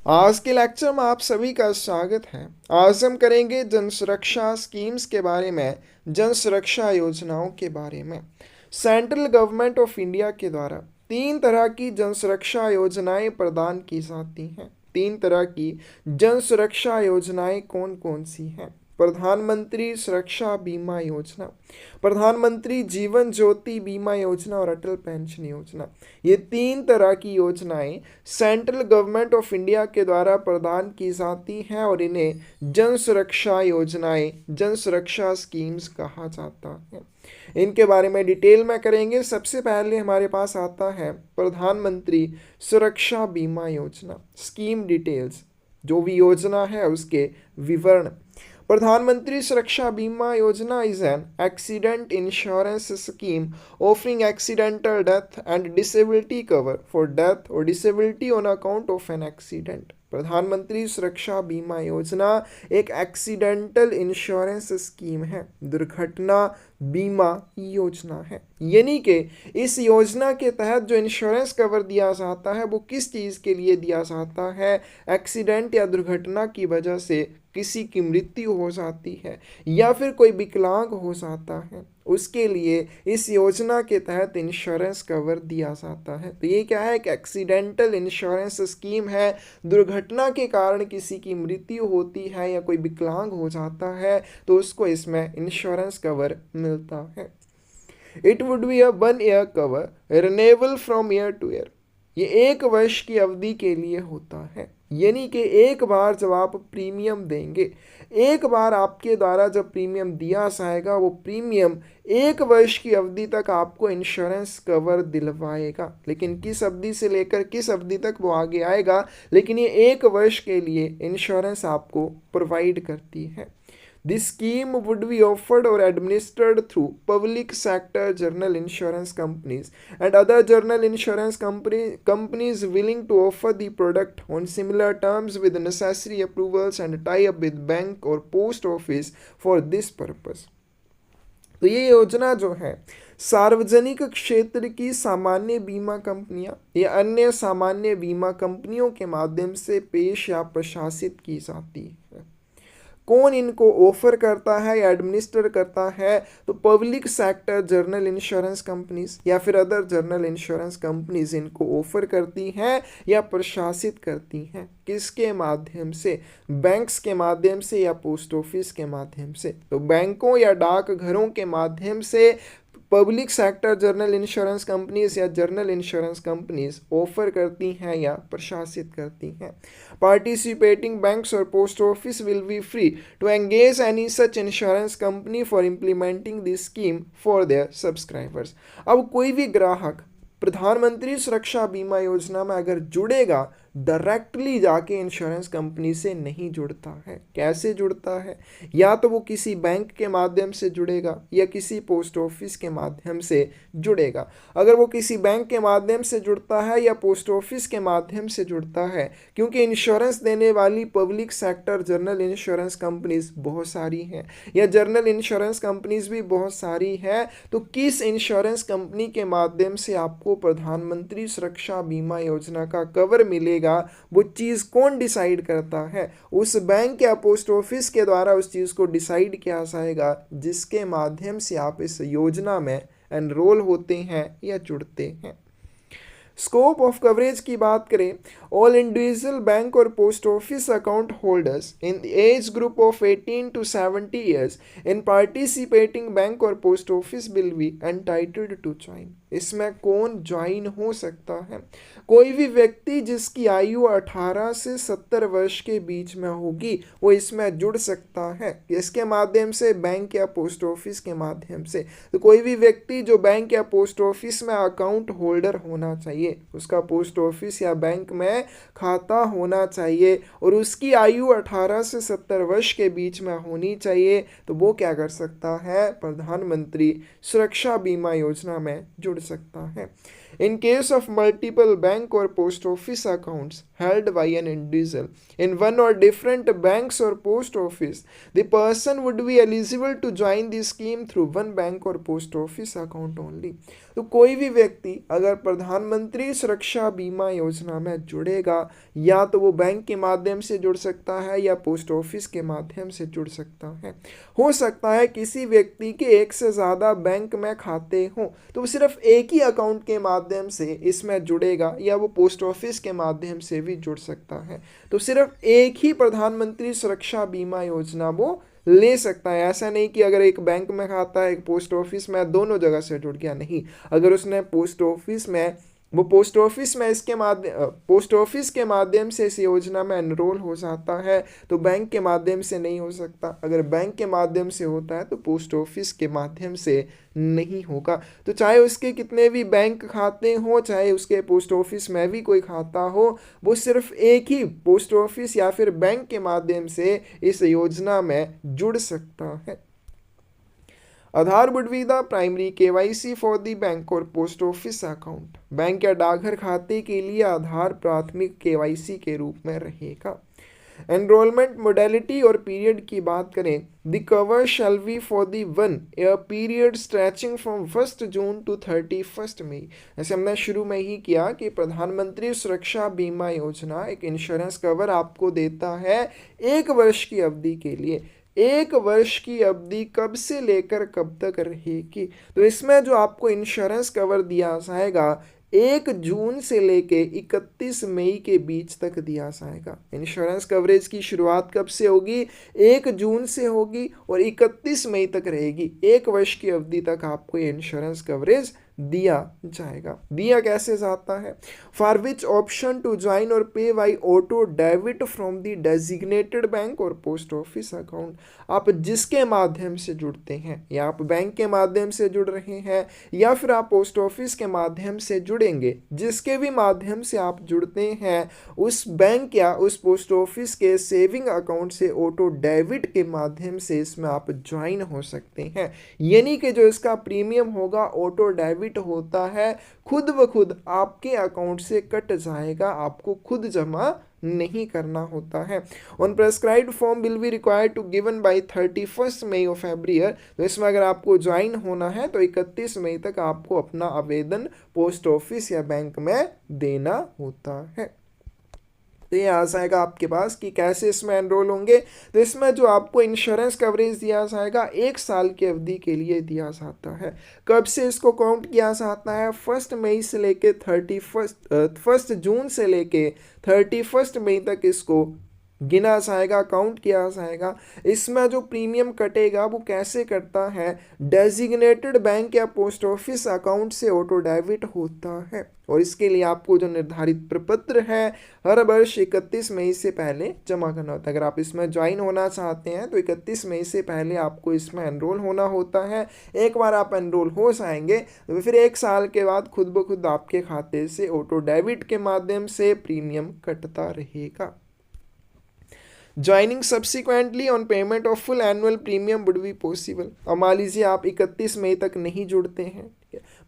आज के लेक्चर में आप सभी का स्वागत है। आज हम करेंगे जन सुरक्षा स्कीम्स के बारे में, जन सुरक्षा योजनाओं के बारे में। सेंट्रल गवर्नमेंट ऑफ इंडिया के द्वारा 3 तरह की जन सुरक्षा योजनाएं प्रदान की जाती हैं। 3 तरह की जन सुरक्षा योजनाएं कौन कौन सी हैं? प्रधानमंत्री सुरक्षा बीमा योजना, प्रधानमंत्री जीवन ज्योति बीमा योजना और अटल पेंशन योजना। ये 3 तरह की योजनाएं सेंट्रल गवर्नमेंट ऑफ इंडिया के द्वारा प्रदान की जाती हैं और इन्हें जन सुरक्षा योजनाएं, जन सुरक्षा स्कीम्स कहा जाता है। इनके बारे में डिटेल में करेंगे। सबसे पहले हमारे पास आता है प्रधानमंत्री सुरक्षा बीमा योजना। स्कीम डिटेल्स, जो भी योजना है उसके विवरण। प्रधानमंत्री सुरक्षा बीमा योजना is an accident insurance scheme offering accidental death and disability cover for death or disability on account of an accident। प्रधानमंत्री सुरक्षा बीमा योजना एक एक्सीडेंटल इंश्योरेंस स्कीम है, दुर्घटना बीमा योजना है। यानी कि इस योजना के तहत जो इंश्योरेंस कवर दिया जाता है वो किस चीज़ के लिए दिया जाता है? एक्सीडेंट या दुर्घटना की वजह से किसी की मृत्यु हो जाती है या फिर कोई विकलांग हो जाता है, उसके लिए इस योजना के तहत इंश्योरेंस कवर दिया जाता है। तो ये क्या है? एक एक्सीडेंटल इंश्योरेंस स्कीम है। दुर्घटना के कारण किसी की मृत्यु होती है या कोई विकलांग हो जाता है तो उसको इसमें इंश्योरेंस कवर मिलता है। It would be a 1 year cover, renewable from year to year. ये 1 वर्ष की अवधि के लिए होता है। यानी कि एक बार जब आप प्रीमियम देंगे, एक बार आपके द्वारा जब प्रीमियम दिया जाएगा, वो प्रीमियम 1 वर्ष की अवधि तक आपको इंश्योरेंस कवर दिलवाएगा। लेकिन किस अवधि से लेकर किस अवधि तक वो आगे आएगा, लेकिन ये 1 वर्ष के लिए इंश्योरेंस आपको प्रोवाइड करती है। This scheme would be offered or administered through public sector general insurance companies and other general insurance companies willing to offer the product on similar terms with necessary approvals and tie up with bank or post office for this purpose। तो ये योजना जो है सार्वजनिक क्षेत्र की सामान्य बीमा कंपनियां या अन्य सामान्य बीमा कंपनियों के माध्यम से पेश या प्रशासित की जाती है। कौन इनको ऑफर करता है या एडमिनिस्टर करता है? तो public sector general insurance companies या फिर अदर जर्नल इंश्योरेंस कंपनीज इनको ऑफर करती हैं या प्रशासित करती हैं। किसके माध्यम से? बैंक्स के माध्यम से या पोस्ट ऑफिस के माध्यम से। तो बैंकों या डाकघरों के माध्यम से public sector general insurance companies या जर्नल इंश्योरेंस कंपनीज ऑफर करती हैं या प्रशासित करती हैं। पार्टिसिपेटिंग बैंक्स और post office will be free to engage any such insurance company for implementing this scheme for their subscribers. अब कोई भी ग्राहक प्रधानमंत्री सुरक्षा बीमा योजना में अगर जुड़ेगा, डायरेक्टली जाके इंश्योरेंस कंपनी से नहीं जुड़ता है। कैसे जुड़ता है? या तो वो किसी बैंक के माध्यम से जुड़ेगा या किसी पोस्ट ऑफिस के माध्यम से जुड़ेगा। अगर वो किसी बैंक के माध्यम से जुड़ता है या पोस्ट ऑफिस के माध्यम से जुड़ता है, क्योंकि इंश्योरेंस देने वाली public sector general insurance companies बहुत सारी हैं या जर्नल इंश्योरेंस कंपनीज भी बहुत सारी हैं, तो किस इंश्योरेंस कंपनी के माध्यम से आपको प्रधानमंत्री सुरक्षा बीमा योजना का कवर मिलेगा, वो चीज कौन डिसाइड करता है? उस बैंक या पोस्ट ऑफिस के द्वारा उस चीज को डिसाइड किया जाएगा जिसके माध्यम से आप इस योजना में एनरोल होते हैं या जुड़ते हैं। स्कोप ऑफ कवरेज की बात करें, ऑल इंडिविजुअल बैंक और post office account holders in age group of 18 to 70 years in participating bank और post office will be entitled to join. इसमें कौन ज्वाइन हो सकता है? कोई भी व्यक्ति जिसकी आयु 18 से 70 वर्ष के बीच में होगी वो इसमें जुड़ सकता है। इसके माध्यम से बैंक या पोस्ट ऑफिस के माध्यम से। तो कोई भी व्यक्ति जो बैंक या पोस्ट ऑफिस में अकाउंट होल्डर होना चाहिए, उसका पोस्ट ऑफिस या बैंक में खाता होना चाहिए और उसकी आयु 18 से 70 वर्ष के बीच में होनी चाहिए, तो वो क्या कर सकता है? प्रधानमंत्री सुरक्षा बीमा योजना में जुड़ सकता है। In case of multiple bank or post office accounts held by an individual in one or different banks or post office, the person would be eligible to join the scheme through one bank or post office account only. तो कोई भी व्यक्ति अगर प्रधानमंत्री सुरक्षा बीमा योजना में जुड़ेगा, या तो वो बैंक के माध्यम से जुड़ सकता है या पोस्ट ऑफिस के माध्यम से जुड़ सकता है। हो सकता है किसी व्यक्ति के एक से ज़्यादा बैंक में खाते हों, तो वो सिर्फ एक ही अकाउंट के माध्यम से इसमें जुड़ेगा, या वो पोस्ट ऑफिस के माध्यम से भी जुड़ सकता है। तो सिर्फ एक ही प्रधानमंत्री सुरक्षा बीमा योजना वो ले सकता है। ऐसा नहीं कि अगर एक बैंक में खाता है, एक पोस्ट ऑफिस में, दोनों जगह से जुड़ गया, नहीं। अगर उसने पोस्ट ऑफिस में पोस्ट ऑफिस के माध्यम से इस योजना में एनरोल हो जाता है, तो बैंक के माध्यम से नहीं हो सकता। अगर बैंक के माध्यम से होता है तो पोस्ट ऑफिस के माध्यम से नहीं होगा। तो चाहे उसके कितने भी बैंक खाते हों, चाहे उसके पोस्ट ऑफिस में भी कोई खाता हो, वो सिर्फ एक ही पोस्ट ऑफिस या फिर बैंक के माध्यम से इस योजना में जुड़ सकता है। Aadhaar would be the primary KYC for the bank और पोस्ट ऑफिस अकाउंट। बैंक या डाकघर खाते के लिए आधार प्राथमिक केवाईसी के रूप में रहेगा। एनरोलमेंट मोडेलिटी और पीरियड की बात करें, the cover shall be for the 1 year period stretching from 1 June to 31 May. जैसे हमने शुरू में ही किया कि प्रधानमंत्री सुरक्षा बीमा योजना एक इंश्योरेंस कवर आपको देता है 1 वर्ष की अवधि के लिए। 1 वर्ष की अवधि कब से लेकर कब तक रहेगी? तो इसमें जो आपको इंश्योरेंस कवर दिया जाएगा 1 जून से लेके 31 मई के बीच तक दिया जाएगा। इंश्योरेंस कवरेज की शुरुआत कब से होगी? 1 जून से होगी और 31 मई तक रहेगी। 1 वर्ष की अवधि तक आपको ये इंश्योरेंस कवरेज दिया जाएगा। दिया कैसे जाता है? For which option to join और pay by auto debit from the designated bank और पोस्ट ऑफिस अकाउंट। आप जिसके माध्यम से जुड़ते हैं, या आप बैंक के माध्यम से जुड़ रहे हैं या फिर आप पोस्ट ऑफिस के माध्यम से जुड़ेंगे, जिसके भी माध्यम से आप जुड़ते हैं, उस बैंक या उस पोस्ट ऑफिस के सेविंग अकाउंट से ऑटो डेबिट के माध्यम से इसमें आप ज्वाइन हो सकते हैं। यानी कि जो इसका प्रीमियम होगा ऑटो डेबिट होता है, खुद ब खुद आपके अकाउंट से कट जाएगा, आपको खुद जमा नहीं करना होता है। On prescribed form will be required to given by 31 May of every year. तो इसमें अगर आपको ज्वाइन होना है तो 31 मई तक आपको अपना आवेदन पोस्ट ऑफिस या बैंक में देना होता है। तो ये आ जाएगा आपके पास कि कैसे इसमें एनरोल होंगे। तो इसमें जो आपको इंश्योरेंस कवरेज दिया जाएगा 1 साल की अवधि के लिए दिया जाता है। कब से इसको काउंट किया जाता है? 1 मई से लेके 1 जून से लेके 31 मई तक इसको गिना जाएगा, काउंट किया जाएगा। इसमें जो प्रीमियम कटेगा वो कैसे कटता है? डेजिग्नेटेड बैंक या पोस्ट ऑफिस अकाउंट से ऑटो डेबिट होता है, और इसके लिए आपको जो निर्धारित प्रपत्र है हर वर्ष 31 मई से पहले जमा करना होता है। अगर आप इसमें ज्वाइन होना चाहते हैं तो 31 मई से पहले आपको इसमें एनरोल होना होता है। एक बार आप एनरोल हो जाएंगे तो फिर 1 साल के बाद खुद ब खुद आपके खाते से ऑटो डेबिट के माध्यम से प्रीमियम कटता रहेगा। Joining subsequently on payment of full annual premium would be possible. अब मान लीजिए आप 31 मई तक नहीं जुड़ते हैं,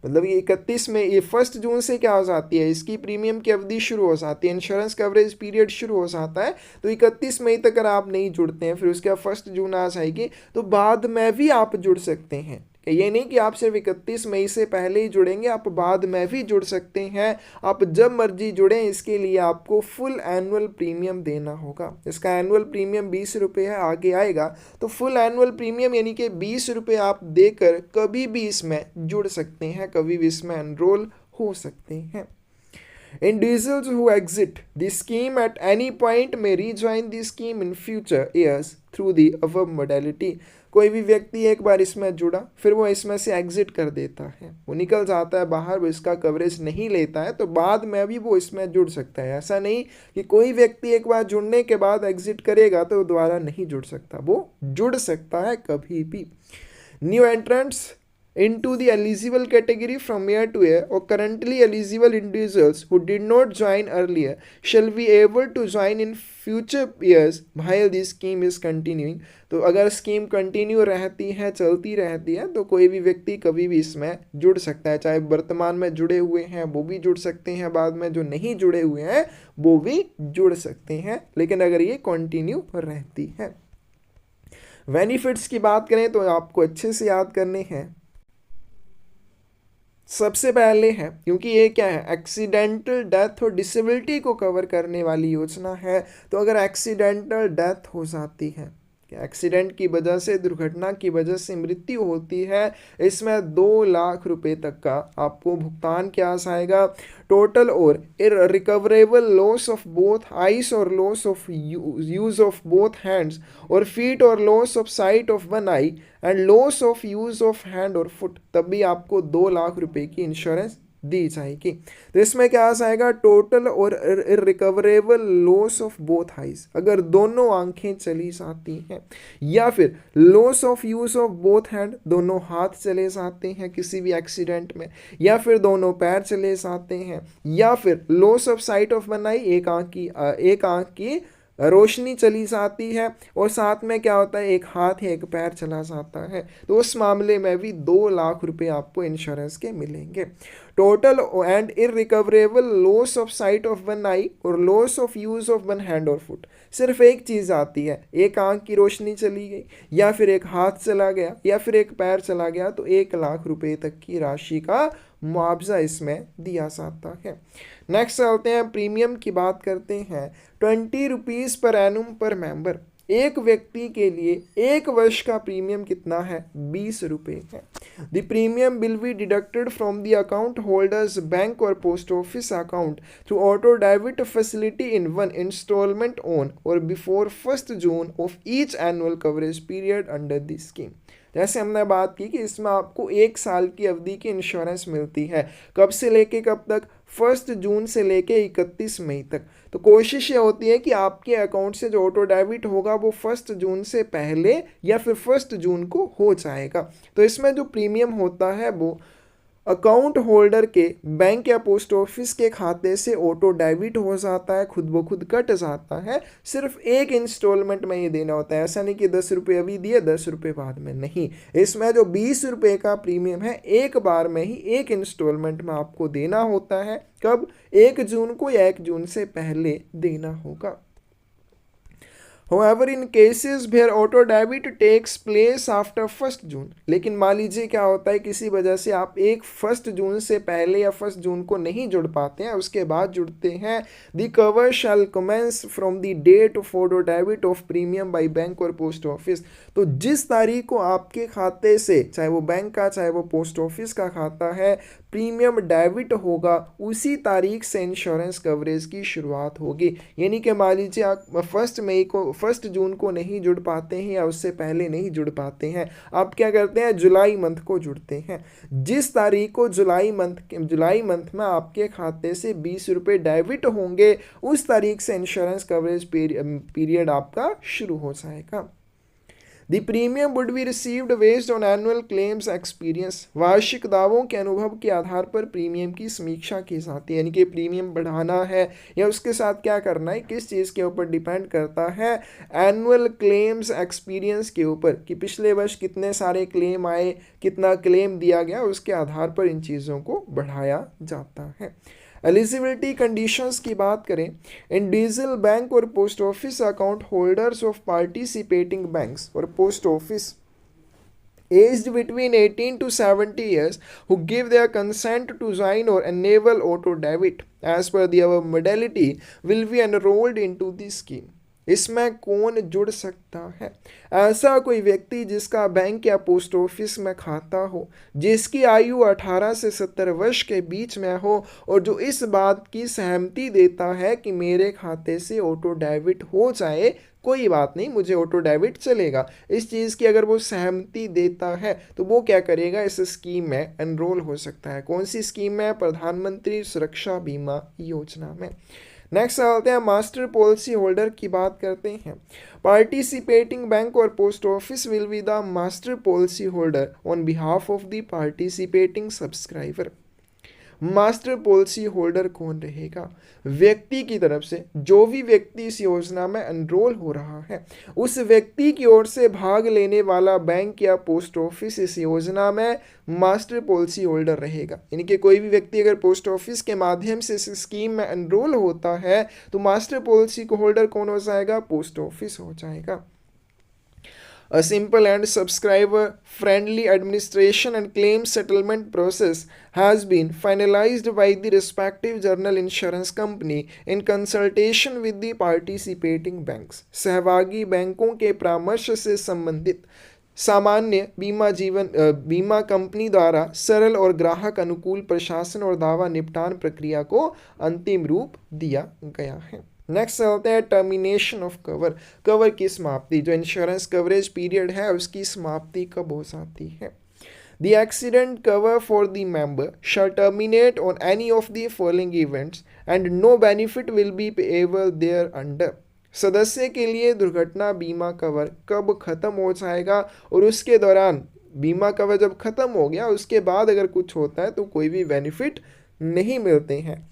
मतलब ये 31 मई, ये 1 जून से क्या हो जाती है, इसकी प्रीमियम की अवधि शुरू हो जाती है, इंश्योरेंस कवरेज पीरियड शुरू हो जाता है। तो 31 मई तक अगर आप नहीं जुड़ते हैं, फिर उसके बाद 1 जून आ जाएगी, तो बाद में भी आप जुड़ सकते हैं। ये नहीं कि आप सिर्फ 31 मई से पहले ही जुड़ेंगे, आप बाद में भी जुड़ सकते हैं। आप जब मर्जी जुड़ें, इसके लिए आपको फुल एनुअल प्रीमियम देना होगा। इसका एनुअल प्रीमियम 20 रुपये है, आगे आएगा। तो फुल एनुअल प्रीमियम यानी कि 20 रुपये आप देकर कभी भी इसमें जुड़ सकते हैं, कभी भी इसमें एनरोल हो सकते हैं। Individuals who exit the scheme at any point may rejoin the scheme in future years through the above modality। कोई भी व्यक्ति एक बार इसमें जुड़ा, फिर वो इसमें से एग्जिट कर देता है, वो निकल जाता है बाहर, वो इसका कवरेज नहीं लेता है, तो बाद में भी वो इसमें जुड़ सकता है। ऐसा नहीं कि कोई व्यक्ति एक बार जुड़ने के बाद एग्जिट करेगा तो वो दोबारा नहीं जुड़ सकता, वो जुड़ सकता है कभी भी। New entrants into the eligible category from year to year, or currently eligible individuals who did not join earlier shall be able to join in future years while this scheme is continuing। तो अगर scheme continue रहती है, चलती रहती है, तो कोई भी व्यक्ति कभी भी इसमें जुड़ सकता है। चाहे वर्तमान में जुड़े हुए हैं वो भी जुड़ सकते हैं, बाद में जो नहीं जुड़े हुए हैं वो भी जुड़ सकते हैं, लेकिन अगर ये कंटिन्यू रहती है। बेनिफिट्स की बात करें तो आपको अच्छे से याद करने हैं। सबसे पहले है, क्योंकि ये क्या है, एक्सीडेंटल डेथ और डिसेबिलिटी को कवर करने वाली योजना है, तो अगर एक्सीडेंटल डेथ हो जाती है, एक्सीडेंट की वजह से, दुर्घटना की वजह से मृत्यु होती है, इसमें 2 लाख रुपए तक का आपको भुगतान किया जाएगा। टोटल और irrecoverable loss of both eyes और loss of use of both hands और फीट और loss of sight of one eye and loss of use of hand और फुट, तब भी आपको 2 लाख रुपए की इंश्योरेंस दी जाएगी। तो इसमें क्या आ जाएगा, टोटल और irrecoverable loss of both eyes, अगर दोनों आंखें चली जाती हैं, या फिर loss of use of both hand, दोनों हाथ चले जाते हैं किसी भी एक्सीडेंट में, या फिर दोनों पैर चले जाते हैं, या फिर loss of sight of one eye, एक आंख की रोशनी चली जाती है, और साथ में क्या होता है, एक हाथ एक पैर चला जाता है, तो उस मामले में भी 2 लाख रुपए आपको इंश्योरेंस के मिलेंगे। Total and irrecoverable loss of sight of one eye और loss of use of one hand और फुट, सिर्फ एक चीज़ आती है, एक आंख की रोशनी चली गई, या फिर एक हाथ चला गया, या फिर एक पैर चला गया, तो 1 लाख रुपए तक की राशि का मुआवजा इसमें दिया जाता है। नेक्स्ट चलते हैं, प्रीमियम की बात करते हैं। 20 रुपीज़ पर एनुम पर मेंबर, एक व्यक्ति के लिए 1 वर्ष का प्रीमियम कितना है, 20 रुपये है। The premium will be deducted from the account holders bank और post office account through auto debit facility in 1 instalment on और before 1 June of each annual coverage period under the scheme. जैसे हमने बात की कि इसमें आपको 1 साल की अवधि की इंश्योरेंस मिलती है, कब से लेके कब तक, 1 जून से लेके 31 मई तक। तो कोशिश ये होती है कि आपके अकाउंट से जो ऑटो डेबिट होगा वो 1 जून से पहले या फिर 1 जून को हो जाएगा। तो इसमें जो प्रीमियम होता है वो अकाउंट होल्डर के बैंक या पोस्ट ऑफिस के खाते से ऑटो डेबिट हो जाता है, खुद ब खुद कट जाता है, सिर्फ एक इंस्टॉलमेंट में ये देना होता है। ऐसा नहीं कि 10 रुपये अभी दिए 10 रुपये बाद में, नहीं। इसमें जो 20 रुपये का प्रीमियम है एक बार में ही एक इंस्टॉलमेंट में आपको देना होता है। कब, 1 जून को या 1 जून से पहले देना होगा। However, in cases where auto debit takes place after 1 जून, लेकिन मान लीजिए क्या होता है, किसी वजह से आप 1 जून से पहले या 1 जून को नहीं जुड़ पाते हैं, उसके बाद जुड़ते हैं, the cover shall commence from the date of auto debit of premium by bank और पोस्ट ऑफिस। तो जिस तारीख को आपके खाते से, चाहे वो बैंक का चाहे वो पोस्ट ऑफिस का खाता है, प्रीमियम डेबिट होगा, उसी तारीख से इंश्योरेंस कवरेज की शुरुआत होगी। यानी कि मान लीजिए आप 1 जून को नहीं जुड़ पाते हैं या उससे पहले नहीं जुड़ पाते हैं, आप क्या करते हैं, जुलाई मंथ को जुड़ते हैं। जिस तारीख को जुलाई मंथ में आपके खाते से 20 रुपये डेबिट होंगे, उस तारीख से इंश्योरेंस कवरेज पीरियड आपका शुरू हो जाएगा। The premium would be received based on annual claims experience, वार्षिक दावों के अनुभव के आधार पर प्रीमियम की समीक्षा की जाती है। यानी कि प्रीमियम बढ़ाना है या उसके साथ क्या करना है, किस चीज़ के ऊपर डिपेंड करता है, एनुअल क्लेम्स एक्सपीरियंस के ऊपर, कि पिछले वर्ष कितने सारे क्लेम आए, कितना क्लेम दिया गया, उसके आधार पर इन चीज़ों को बढ़ाया जाता है। एलिजिबिलिटी कंडीशंस की बात करें, इंडिविजुअल बैंक और post office account holders of participating banks और post office aged between 18 to 70 years who give their consent to join or enable auto debit as per the above modality will be enrolled into the scheme। इसमें कौन जुड़ सकता है, ऐसा कोई व्यक्ति जिसका बैंक या पोस्ट ऑफिस में खाता हो, जिसकी आयु 18 से 70 वर्ष के बीच में हो, और जो इस बात की सहमति देता है कि मेरे खाते से ऑटो डेबिट हो जाए, कोई बात नहीं, मुझे ऑटो डेबिट चलेगा, इस चीज़ की अगर वो सहमति देता है तो वो क्या करेगा, इस स्कीम में एनरोल हो सकता है। कौन सी स्कीम में, प्रधानमंत्री सुरक्षा बीमा योजना में। नेक्स्ट आते हैं मास्टर पॉलिसी होल्डर की बात करते हैं। पार्टिसिपेटिंग बैंक और post office will be the master policy holder on behalf of the participating subscriber. Master policy holder कौन रहेगा? व्यक्ति की तरफ से जो भी व्यक्ति इस योजना में एनरोल हो रहा है, उस व्यक्ति की ओर से भाग लेने वाला बैंक या पोस्ट ऑफिस इस योजना में मास्टर पॉलिसी होल्डर रहेगा। यानी कि कोई भी व्यक्ति अगर पोस्ट ऑफिस के माध्यम से इस स्कीम में एनरोल होता है तो मास्टर पॉलिसी को होल्डर कौन हो जाएगा? पोस्ट ऑफिस हो जाएगा। A simple and subscriber friendly administration and claim settlement process has been finalized by the respective general insurance company in consultation with the participating banks। सहभागी बैंकों के परामर्श से संबंधित सामान्य बीमा कंपनी द्वारा सरल और ग्राहक अनुकूल प्रशासन और दावा निपटान प्रक्रिया को अंतिम रूप दिया गया है। नेक्स्ट चलते हैं टर्मिनेशन ऑफ कवर। कवर की समाप्ति, जो इंश्योरेंस कवरेज पीरियड है उसकी समाप्ति कब हो जाती है? The accident cover for the member shall terminate on any of the following events and no benefit will be payable thereunder। सदस्य के लिए दुर्घटना बीमा कवर कब खत्म हो जाएगा और उसके दौरान बीमा कवर जब खत्म हो गया उसके बाद अगर कुछ होता है तो कोई भी बेनिफिट नहीं मिलते हैं।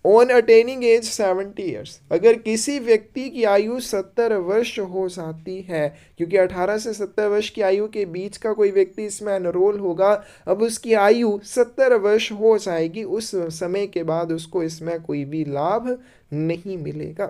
ऑन अटेनिंग एज 70 ईयर्स, अगर किसी व्यक्ति की आयु 70 वर्ष हो जाती है, क्योंकि 18 से 70 वर्ष की आयु के बीच का कोई व्यक्ति इसमें एनरोल होगा, अब उसकी आयु 70 वर्ष हो जाएगी, उस समय के बाद उसको इसमें कोई भी लाभ नहीं मिलेगा।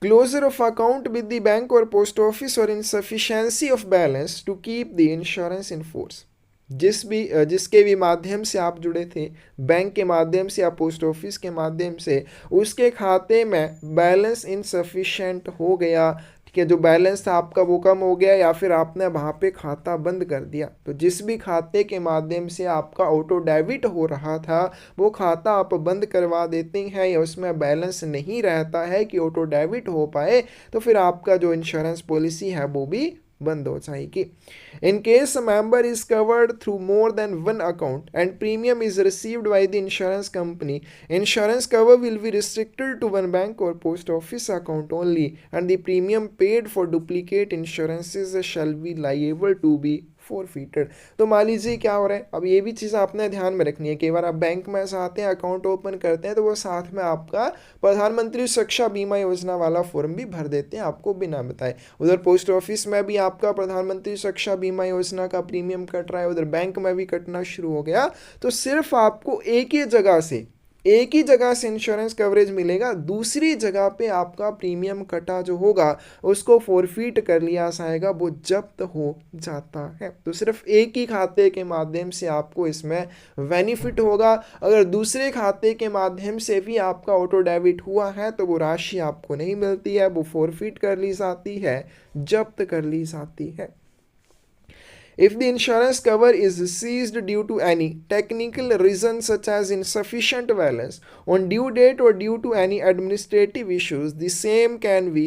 Closure of account with the bank और पोस्ट ऑफिस और insufficiency of balance to keep the insurance in force. जिसके भी माध्यम से आप जुड़े थे, बैंक के माध्यम से या पोस्ट ऑफिस के माध्यम से, उसके खाते में बैलेंस इनसफिशिएंट हो गया, ठीक है, जो बैलेंस था आपका वो कम हो गया या फिर आपने वहाँ पे खाता बंद कर दिया, तो जिस भी खाते के माध्यम से आपका ऑटो डेबिट हो रहा था वो खाता आप बंद करवा देते हैं या उसमें बैलेंस नहीं रहता है कि ऑटो डेबिट हो पाए, तो फिर आपका जो इंश्योरेंस पॉलिसी है वो भी बंद हो जाएगी। In case a member is covered through more than one account and premium is received by the insurance company, insurance cover will be restricted to one bank or post office account only and the premium paid for duplicate insurances shall be liable to be forfeited। तो मान लीजिए क्या हो रहा है, अब ये भी चीज़ आपने ध्यान में रखनी है। कई बार आप बैंक में जाते हैं, अकाउंट ओपन करते हैं तो वो साथ में आपका प्रधानमंत्री सुरक्षा बीमा योजना वाला फॉर्म भी भर देते हैं आपको बिना बताए। उधर पोस्ट ऑफिस में भी आपका प्रधानमंत्री सुरक्षा बीमा योजना का प्रीमियम कट रहा है, उधर बैंक में भी कटना शुरू हो गया, तो सिर्फ आपको एक ही जगह से इंश्योरेंस कवरेज मिलेगा, दूसरी जगह पे आपका प्रीमियम कटा जो होगा उसको फॉरफिट कर लिया जाएगा, वो जब्त हो जाता है। तो सिर्फ एक ही खाते के माध्यम से आपको इसमें बेनिफिट होगा। अगर दूसरे खाते के माध्यम से भी आपका ऑटो डेबिट हुआ है तो वो राशि आपको नहीं मिलती है, वो फॉरफिट कर ली जाती है, जब्त कर ली जाती है। If the insurance cover is seized due to any technical reason such as insufficient balance on due date or due to any administrative issues, the same can be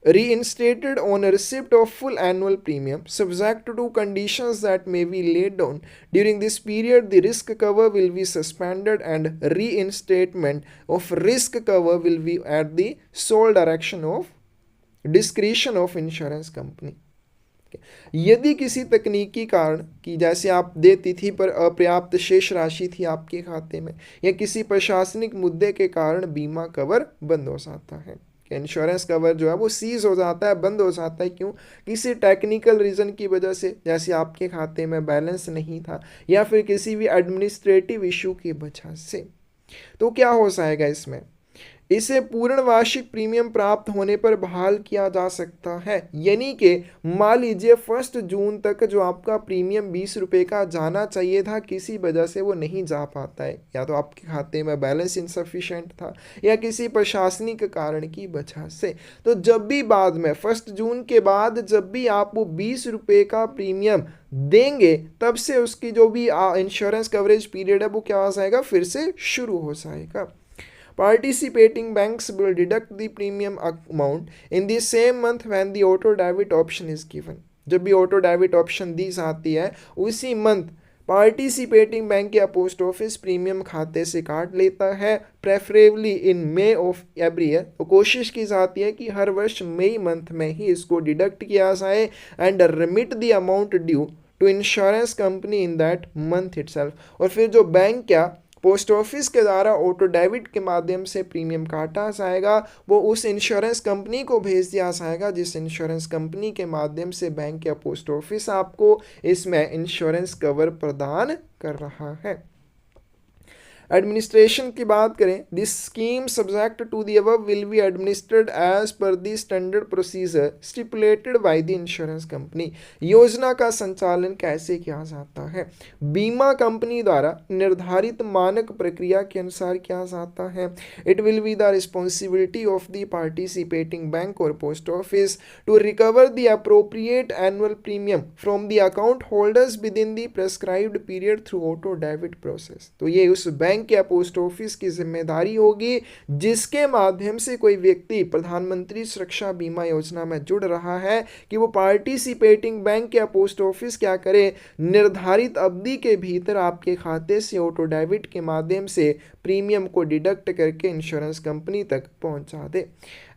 reinstated on a receipt of full annual premium subject to conditions that may be laid down. During this period, the risk cover will be suspended and reinstatement of risk cover will be at the sole discretion of insurance company। यदि किसी तकनीकी कारण की, जैसे आप दे तिथि पर अपर्याप्त शेष राशि थी आपके खाते में, या किसी प्रशासनिक मुद्दे के कारण बीमा कवर बंद हो जाता है, इंश्योरेंस कवर जो है वो सीज हो जाता है, बंद हो जाता है, क्यों? किसी टेक्निकल रीज़न की वजह से, जैसे आपके खाते में बैलेंस नहीं था या फिर किसी भी एडमिनिस्ट्रेटिव इशू की वजह से, तो क्या हो जाएगा इसमें, इसे पूर्ण वार्षिक प्रीमियम प्राप्त होने पर बहाल किया जा सकता है। यानी कि मान लीजिए 1 जून तक जो आपका प्रीमियम 20 रुपये का जाना चाहिए था, किसी वजह से वो नहीं जा पाता है, या तो आपके खाते में बैलेंस इनसफिशिएंट था या किसी प्रशासनिक कारण की वजह से, तो जब भी बाद में 1 जून के बाद जब भी आप वो 20 रुपये का प्रीमियम देंगे, तब से उसकी जो भी इंश्योरेंस कवरेज पीरियड है वो क्या हो जाएगा, फिर से शुरू हो जाएगा। Participating banks will deduct the premium amount in the same month when the auto debit option is given। जब भी ऑटो डेबिट ऑप्शन दी जाती है उसी मंथ पार्टिसिपेटिंग बैंक या पोस्ट ऑफिस प्रीमियम खाते से काट लेता है, preferably in may of every year. तो कोशिश की जाती है कि हर वर्ष मई मंथ में ही इसको डिडक्ट किया जाए and remit the amount due to insurance company in that month itself. और फिर जो बैंक या पोस्ट ऑफिस के द्वारा ऑटो डेबिट के माध्यम से प्रीमियम काटा जाएगा वो उस इंश्योरेंस कंपनी को भेज दिया जाएगा जिस इंश्योरेंस कंपनी के माध्यम से बैंक या पोस्ट ऑफिस आपको इसमें इंश्योरेंस कवर प्रदान कर रहा है। एडमिनिस्ट्रेशन की बात करें, this scheme subject to the above will be administered as per the standard procedure stipulated by the insurance company. योजना का संचालन कैसे किया जाता है? बीमा कंपनी द्वारा निर्धारित मानक प्रक्रिया के अनुसार किया जाता है। It will be the responsibility of the participating bank और post office to recover the appropriate annual premium from the account holders within the prescribed period through auto debit process. तो ये उस बैंक या post office की जिम्मेदारी होगी जिसके माध्यम से कोई व्यक्ति प्रधानमंत्री सुरक्षा बीमा योजना में जुड़ रहा है कि वो पार्टिसिपेटिंग बैंक या पोस्ट ऑफिस क्या करे, निर्धारित अवधि के भीतर आपके खाते से ऑटो डेबिट के माध्यम से प्रीमियम को डिडक्ट करके इंश्योरेंस कंपनी तक पहुंचा दे।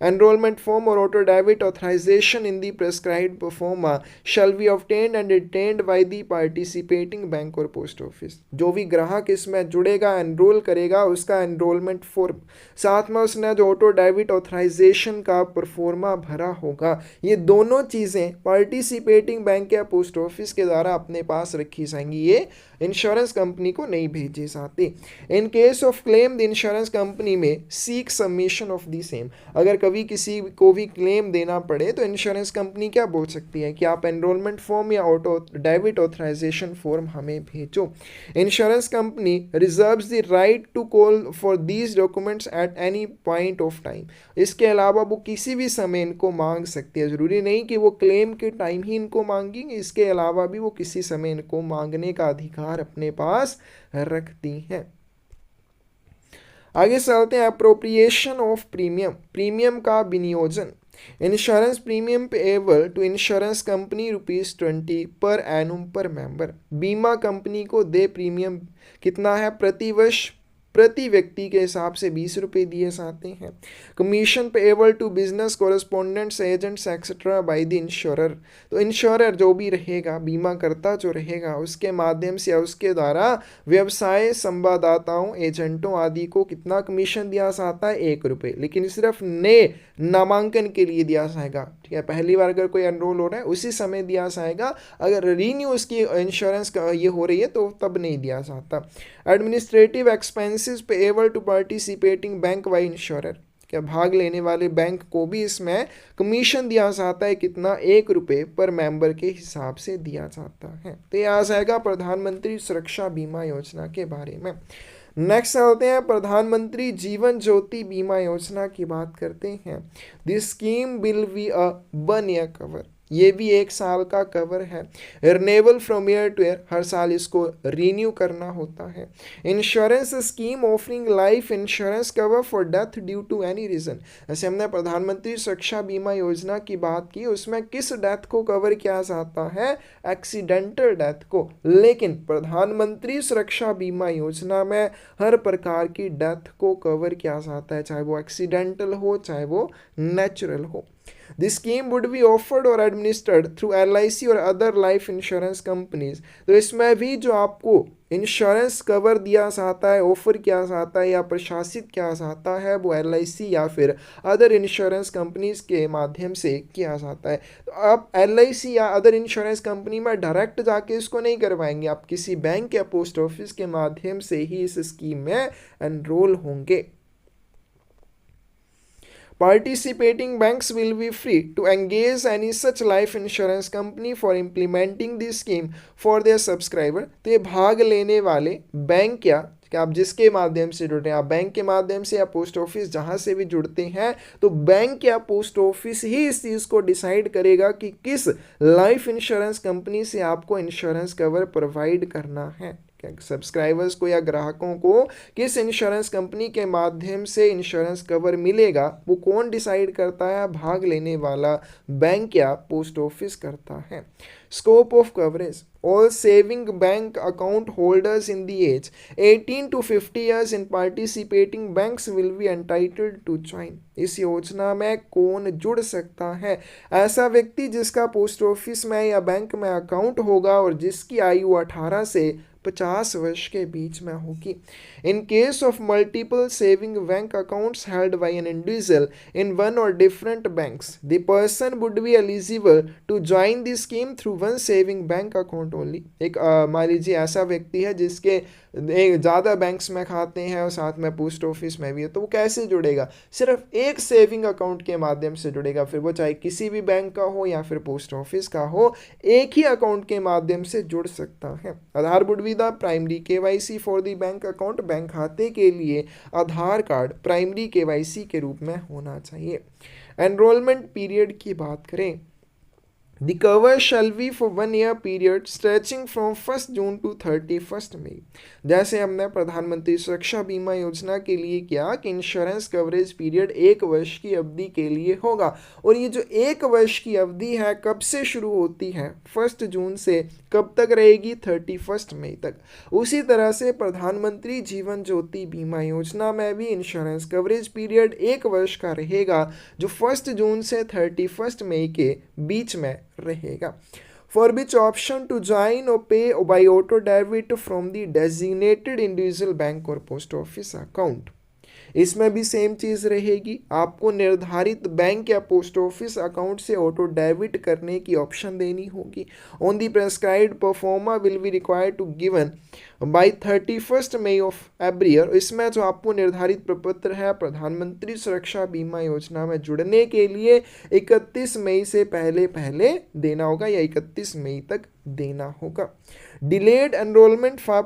एनरोलमेंट फॉर्म और auto debit authorisation in the prescribed form shall be obtained and retained by the participating bank और पोस्ट ऑफिस। जो भी ग्राहक इसमें जुड़ेगा, एनरोल करेगा, उसका एनरोलमेंट फॉर्म साथ में उसने जो ऑटो डेबिट ऑथराइजेशन का परफॉर्मा भरा होगा, ये दोनों चीज़ें पार्टिसिपेटिंग बैंक या पोस्ट ऑफिस के द्वारा अपने पास रखी जाएंगी, ये इंश्योरेंस कंपनी को नहीं भेजी जाती। In case of claim the insurance company may seek submission of the same. अगर कभी किसी को भी क्लेम देना पड़े तो इंश्योरेंस कंपनी क्या बोल सकती है कि आप एनरोलमेंट फॉर्म या ऑटो डेबिट ऑथराइजेशन फॉर्म हमें भेजो। Insurance company reserves the right to call for these documents at any point of time. इसके अलावा वो किसी भी समय इनको मांग सकती है, ज़रूरी नहीं कि वो क्लेम के टाइम ही इनको मांगेंगे, इसके अलावा भी वो किसी समय इनको मांगने का अधिकार अपने पास रखती हैं। आगे चलते हैं, अप्रोप्रिएशन ऑफ प्रीमियम, प्रीमियम का विनियोजन। Insurance premium payable to insurance company ₹20 per एनुम पर मेंबर। बीमा कंपनी को दे प्रीमियम कितना है प्रति वर्ष, प्रति व्यक्ति के हिसाब से ₹20 दिए जाते हैं। Commission payable to business correspondents agents etcetera by the insurer. तो इंश्योरर जो भी रहेगा, बीमा करता जो रहेगा, उसके माध्यम से या उसके द्वारा व्यवसाय संवाददाताओं, एजेंटों आदि को कितना कमीशन दिया जाता है? ₹1, लेकिन सिर्फ नए नामांकन के लिए दिया जाएगा। ठीक है, पहली बार अगर कोई एनरोल हो रहा है उसी समय दिया जाएगा, अगर रीन्यू उसकी इंश्योरेंस का ये हो रही है तो तब नहीं दिया जाता। Administrative expenses payable to participating bank by insurer. क्या भाग लेने वाले बैंक को भी इसमें कमीशन दिया जाता है, कितना? ₹1 पर मेंबर के हिसाब से दिया जाता है। तो ये आ जाएगा प्रधानमंत्री सुरक्षा बीमा योजना के बारे में। नेक्स्ट आते हैं प्रधानमंत्री जीवन ज्योति बीमा योजना की बात करते हैं। This scheme will be a 1 year cover. ये भी 1 साल का कवर है। Renewable from year to year, हर साल इसको रीन्यू करना होता है। Insurance scheme offering life insurance cover for death due to any reason. जैसे हमने प्रधानमंत्री सुरक्षा बीमा योजना की बात की, उसमें किस डेथ को कवर किया जाता है? एक्सीडेंटल डेथ को। लेकिन प्रधानमंत्री सुरक्षा बीमा योजना में हर प्रकार की डेथ को कवर किया जाता है, चाहे वो एक्सीडेंटल हो चाहे वो नेचुरल हो। This scheme would be offered or administered through LIC और other life insurance companies। तो इसमें भी जो आपको इंश्योरेंस कवर दिया जाता है, ऑफर किया जाता है या प्रशासित किया जाता है, वो LIC या फिर अदर इंश्योरेंस कंपनीज के माध्यम से किया जाता है। तो आप LIC या अदर इंश्योरेंस कंपनी में डायरेक्ट जाके इसको नहीं करवाएंगे, आप किसी बैंक या पोस्ट ऑफिस के माध्यम से ही इस स्कीम में एनरोल होंगे। Participating banks will be free to engage any such life insurance company for implementing this scheme for their subscriber। तो ये भाग लेने वाले बैंक या कि आप जिसके माध्यम से जुड़े हैं, आप बैंक के माध्यम से या पोस्ट ऑफिस जहाँ से भी जुड़ते हैं, तो बैंक या पोस्ट ऑफिस ही इस चीज़ को डिसाइड करेगा कि किस लाइफ इंश्योरेंस कंपनी से आपको इंश्योरेंस कवर प्रोवाइड करना है। सब्सक्राइबर्स को या ग्राहकों को किस इंश्योरेंस कंपनी के माध्यम से इंश्योरेंस कवर मिलेगा, वो कौन डिसाइड करता है? भाग लेने वाला बैंक या पोस्ट ऑफिस करता है। Scope of coverage: all saving bank account holders in the age 18 to 50 years in participating banks will be entitled to join. इस योजना में कौन जुड़ सकता है? ऐसा व्यक्ति जिसका पोस्ट ऑफिस में या बैंक में अकाउंट होगा और जिसकी आयु 18 से 50 वर्ष के बीच में होगी. In case of multiple saving bank accounts held by an individual in one or different banks, the person would be eligible to join the scheme through one saving bank account only. एक मान लीजिए ऐसा व्यक्ति है जिसके ज़्यादा banks में खाते हैं और साथ में पोस्ट ऑफिस में भी है, तो वो कैसे जुड़ेगा? सिर्फ एक सेविंग अकाउंट के माध्यम से जुड़ेगा, फिर वो चाहे किसी भी बैंक का हो या फिर पोस्ट ऑफिस का हो, एक ही अकाउंट के माध्यम से जुड़ सकता है. Aadhaar would be the primary KYC for the bank account. Bank खाते के लिए आधार कार्ड प्राइमरी केवाईसी के रूप में होना चाहिए. एनरोलमेंट पीरियड की बात करें, the cover shall be for 1 year period stretching from 1st June to 31st May. जैसे हमने प्रधानमंत्री सुरक्षा बीमा योजना के लिए किया कि इंश्योरेंस कवरेज पीरियड 1 वर्ष की अवधि के लिए होगा, और ये जो 1 वर्ष की अवधि है कब से शुरू होती है? 1 जून से कब तक रहेगी? 31 मई तक. उसी तरह से प्रधानमंत्री जीवन ज्योति बीमा योजना में भी इंश्योरेंस कवरेज पीरियड 1 वर्ष का रहेगा, जो 1 जून से 31 मई के बीच में रहेगा. For which option to join or pay by auto debit from the designated individual bank or post office account. इसमें भी सेम चीज़ रहेगी, आपको निर्धारित बैंक या पोस्ट ऑफिस अकाउंट से ऑटो डेबिट करने की ऑप्शन देनी होगी. On the prescribed proforma will be required to given by 31 May of every year. इसमें जो आपको निर्धारित प्रपत्र है प्रधानमंत्री सुरक्षा बीमा योजना में जुड़ने के लिए 31 मई से पहले देना होगा या 31 मई तक देना होगा. Delayed enrolment for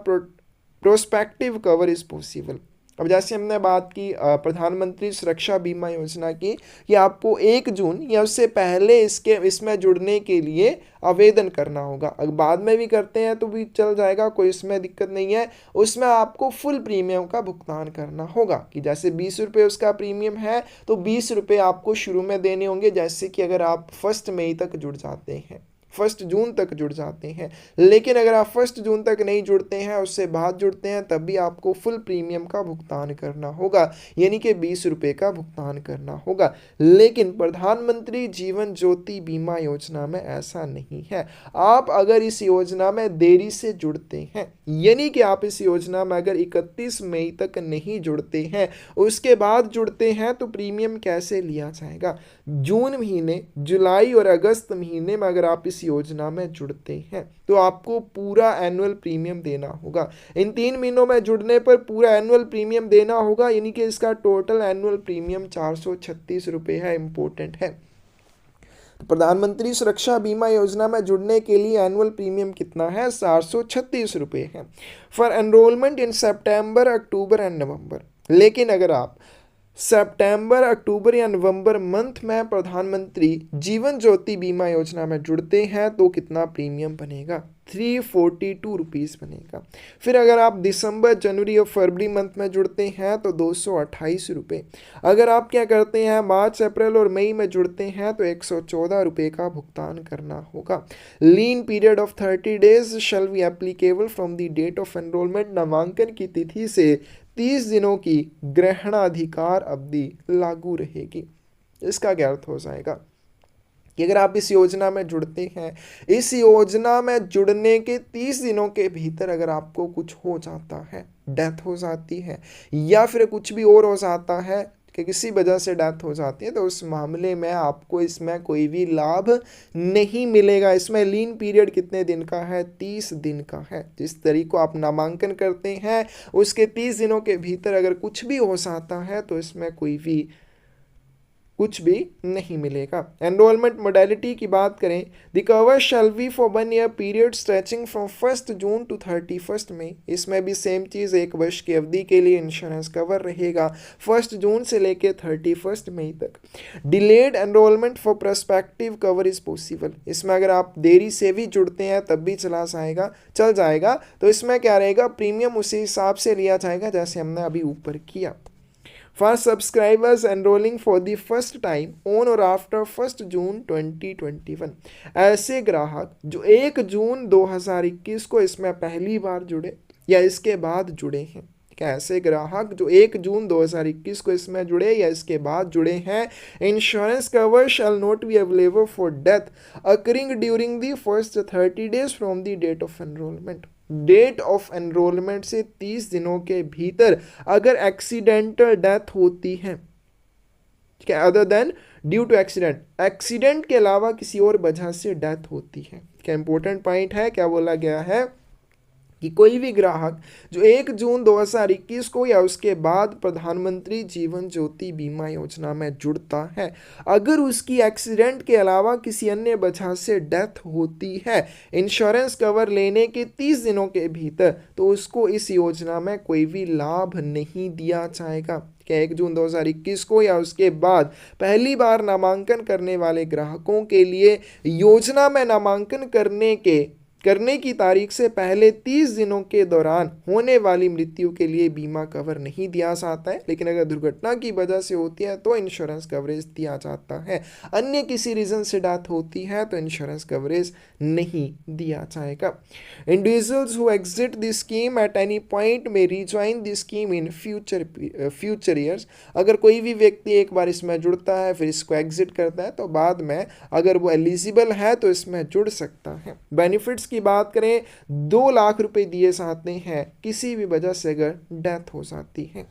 prospective cover is possible. अब जैसे हमने बात की प्रधानमंत्री सुरक्षा बीमा योजना की कि आपको 1 जून या उससे पहले इसमें जुड़ने के लिए आवेदन करना होगा. अगर बाद में भी करते हैं तो भी चल जाएगा, कोई इसमें दिक्कत नहीं है. उसमें आपको फुल प्रीमियम का भुगतान करना होगा कि जैसे 20 रुपये उसका प्रीमियम है तो 20 रुपये आपको शुरू में देने होंगे, जैसे कि अगर आप 1 मई तक जुड़ जाते हैं, 1 जून तक जुड़ जाते हैं. लेकिन अगर आप 1 जून तक नहीं जुड़ते हैं, उससे बाद जुड़ते हैं, तब भी आपको फुल प्रीमियम का भुगतान करना होगा, यानी कि 20 रुपये का भुगतान करना होगा. लेकिन प्रधानमंत्री जीवन ज्योति बीमा योजना में ऐसा नहीं है. आप अगर इस योजना में देरी से जुड़ते हैं, यानी कि आप इस योजना में अगर 31 मई तक नहीं जुड़ते हैं, उसके बाद जुड़ते हैं, तो प्रीमियम कैसे लिया जाएगा? जून महीने, जुलाई और अगस्त महीने में अगर आप इस योजना में जुड़ते हैं तो आपको पूरा एनुअल प्रीमियम देना होगा. इन 3 महीनों में जुड़ने पर पूरा एनुअल प्रीमियम देना होगा, यानी कि इसका टोटल एनुअल प्रीमियम 436 रुपये है. इंपॉर्टेंट है. प्रधानमंत्री सुरक्षा बीमा योजना में जुड़ने के लिए एनुअल प्रीमियम कितना है? 436 रुपये है. For enrolment in September, October and November. लेकिन अगर आप सितंबर, अक्टूबर या नवंबर मंथ में प्रधानमंत्री जीवन ज्योति बीमा योजना में जुड़ते हैं तो कितना प्रीमियम बनेगा? 342 रुपीज़ बनेगा. फिर अगर आप दिसंबर, जनवरी और फरवरी मंथ में जुड़ते हैं तो 228 रुपये. अगर आप क्या करते हैं, मार्च, अप्रैल और मई में जुड़ते हैं तो 114 रुपये का भुगतान करना होगा. Lien period of 30 days shall be applicable from the date of enrolment. नामांकन की तिथि से 30 दिनों की ग्रहणाधिकार अवधि लागू रहेगी. इसका क्या अर्थ हो जाएगा कि अगर आप इस योजना में जुड़ते हैं, इस योजना में जुड़ने के 30 दिनों के भीतर अगर आपको कुछ हो जाता है, डेथ हो जाती है या फिर कुछ भी और हो जाता है कि किसी वजह से डेथ हो जाती है, तो उस मामले में आपको इसमें कोई भी लाभ नहीं मिलेगा. इसमें लीन पीरियड कितने दिन का है? 30 दिन का है. जिस तरीके को आप नामांकन करते हैं उसके 30 दिनों के भीतर अगर कुछ भी हो जाता है तो इसमें कुछ भी नहीं मिलेगा. एनरोलमेंट मोडेलिटी की बात करें, the cover shall be for 1 year period stretching from 1 June to 31 May. इसमें भी सेम चीज़, 1 वर्ष की अवधि के लिए इंश्योरेंस कवर रहेगा 1 जून से लेकर 31 मई तक. Delayed enrolment for prospective cover is possible. इसमें अगर आप देरी से भी जुड़ते हैं तब भी चल जाएगा. तो इसमें क्या रहेगा? प्रीमियम उसी हिसाब से लिया जाएगा जैसे हमने अभी ऊपर किया. For subscribers enrolling for the first time on और आफ्टर 1 जून 2021। ऐसे ग्राहक जो 1 जून 2021 को इसमें पहली बार जुड़े या इसके बाद जुड़े हैं। ऐसे ग्राहक जो 1 जून 2021 को इसमें जुड़े या इसके बाद जुड़े हैं, insurance cover shall not be available for death occurring during the first 30 days from the date of enrolment. Date of enrolment से 30 दिनों के भीतर अगर एक्सीडेंटल डेथ होती है, क्या other than due to accident के अलावा किसी और वजह से डेथ होती है। क्या इंपॉर्टेंट पॉइंट है, क्या बोला गया है कि कोई भी ग्राहक जो 1 जून 2021 को या उसके बाद प्रधानमंत्री जीवन ज्योति बीमा योजना में जुड़ता है, अगर उसकी एक्सीडेंट के अलावा किसी अन्य वजह से डेथ होती है इंश्योरेंस कवर लेने के 30 दिनों के भीतर, तो उसको इस योजना में कोई भी लाभ नहीं दिया जाएगा। क्या 1 जून 2021 को या उसके बाद पहली बार नामांकन करने वाले ग्राहकों के लिए योजना में नामांकन करने की तारीख से पहले 30 दिनों के दौरान होने वाली मृत्यु के लिए बीमा कवर नहीं दिया जाता है, लेकिन अगर दुर्घटना की वजह से होती है तो इंश्योरेंस कवरेज दिया जाता है। अन्य किसी रीजन से डेथ होती है तो इंश्योरेंस कवरेज नहीं दिया जाएगा। Individuals who exit the scheme at any point may rejoin the scheme in future years. अगर कोई भी व्यक्ति एक बार इसमें जुड़ता है फिर इसको एग्जिट करता है तो बाद में अगर वो एलिजिबल है तो इसमें जुड़ सकता है। बेनिफिट्स की बात करें, 2 लाख रुपए दिए जाते हैं किसी भी वजह से अगर डेथ हो जाती है।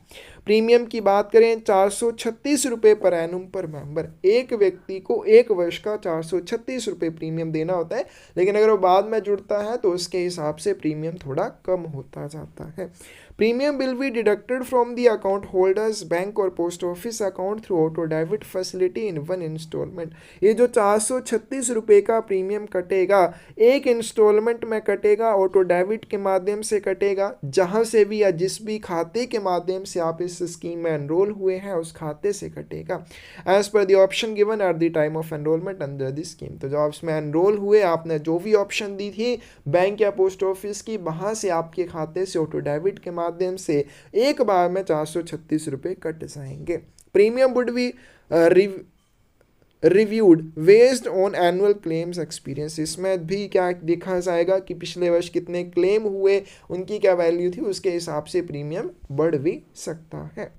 प्रीमियम की बात करें, 436 रुपये पर एनुम पर मेंबर। एक व्यक्ति को 1 वर्ष का 436 रुपये प्रीमियम देना होता है, लेकिन अगर वो बाद में जुड़ता है तो उसके हिसाब से प्रीमियम थोड़ा कम होता जाता है। Premium will be deducted from the account holders bank और post office account through auto debit facility in 1 instalment. ये जो 436 रुपये का प्रीमियम कटेगा, एक इंस्टॉलमेंट में कटेगा, ऑटो डेबिट के माध्यम से कटेगा, जहां से भी या जिस भी खाते के माध्यम से आप इस स्कीम में एनरोल हुए हैं उस खाते से कटेगा, as per the option given at the time of enrolment under the scheme. तो जब आप इसमें एनरोल हुए, आपने जो भी ऑप्शन दी थी बैंक या पोस्ट ऑफिस की, वहां से आपके खाते से ऑटो डेबिट के माध्यम से एक बार में 436 रुपये कट जाएंगे। Premium would be reviewed based on annual claims experience. इसमें भी क्या देखा जाएगा कि पिछले वर्ष कितने क्लेम हुए, उनकी क्या वैल्यू थी, उसके हिसाब से प्रीमियम बढ़ भी सकता है।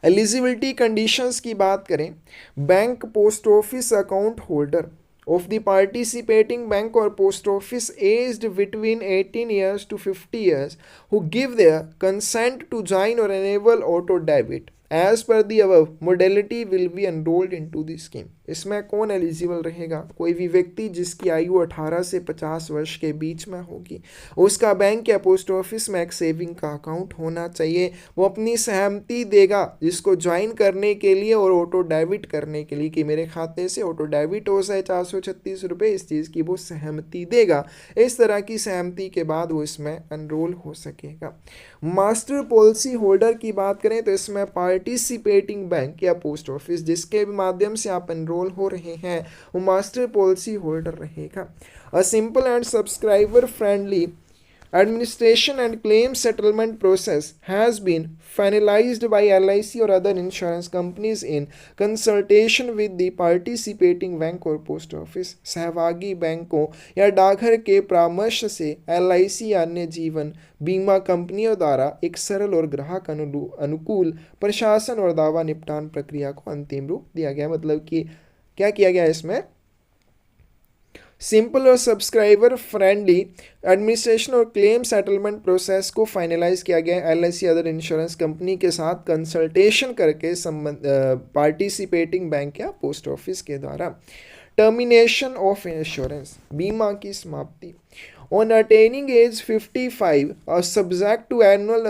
एलिजिबिलिटी कंडीशंस की बात करें, bank post office account holder of the participating bank or post office aged between 18 years to 50 years who give their consent to join or enable auto debit as per the above modality will be enrolled into the scheme। इसमें कौन eligible रहेगा? कोई भी व्यक्ति जिसकी आयु 18 से 50 वर्ष के बीच में होगी, उसका बैंक या पोस्ट ऑफिस में एक सेविंग का अकाउंट होना चाहिए, वो अपनी सहमति देगा जिसको ज्वाइन करने के लिए और ऑटो डेबिट करने के लिए कि मेरे खाते से ऑटो डेबिट हो जाए 436 रुपये, इस चीज़ की वो सहमति देगा। इस तरह की सहमति के बाद वो इसमें एनरोल हो सकेगा। मास्टर पॉलिसी होल्डर की बात करें तो इसमें पार्टिसिपेटिंग बैंक या पोस्ट ऑफिस जिसके माध्यम से आप एनरोल हो रहे हैं वो मास्टर पॉलिसी होल्डर रहेगा। A simple and subscriber friendly administration and claim settlement process has been finalized by LIC or other insurance companies in consultation with the participating bank or post office। सहभागी बैंकों या डाकघर के परामर्श से LIC या अन्य जीवन बीमा कंपनियों द्वारा एक सरल और ग्राहक अनुकूल प्रशासन और दावा निपटान प्रक्रिया को अंतिम रूप दिया गया। मतलब कि क्या किया गया इसमें, सिंपल और सब्सक्राइबर फ्रेंडली एडमिनिस्ट्रेशन और क्लेम सेटलमेंट प्रोसेस को फाइनलाइज किया गया है LIC अदर इंश्योरेंस कंपनी के साथ कंसल्टेशन करके पार्टिसिपेटिंग बैंक या पोस्ट ऑफिस के द्वारा। टर्मिनेशन ऑफ इंश्योरेंस, बीमा की समाप्ति। ऑन अटेनिंग एज 55 और subject to annual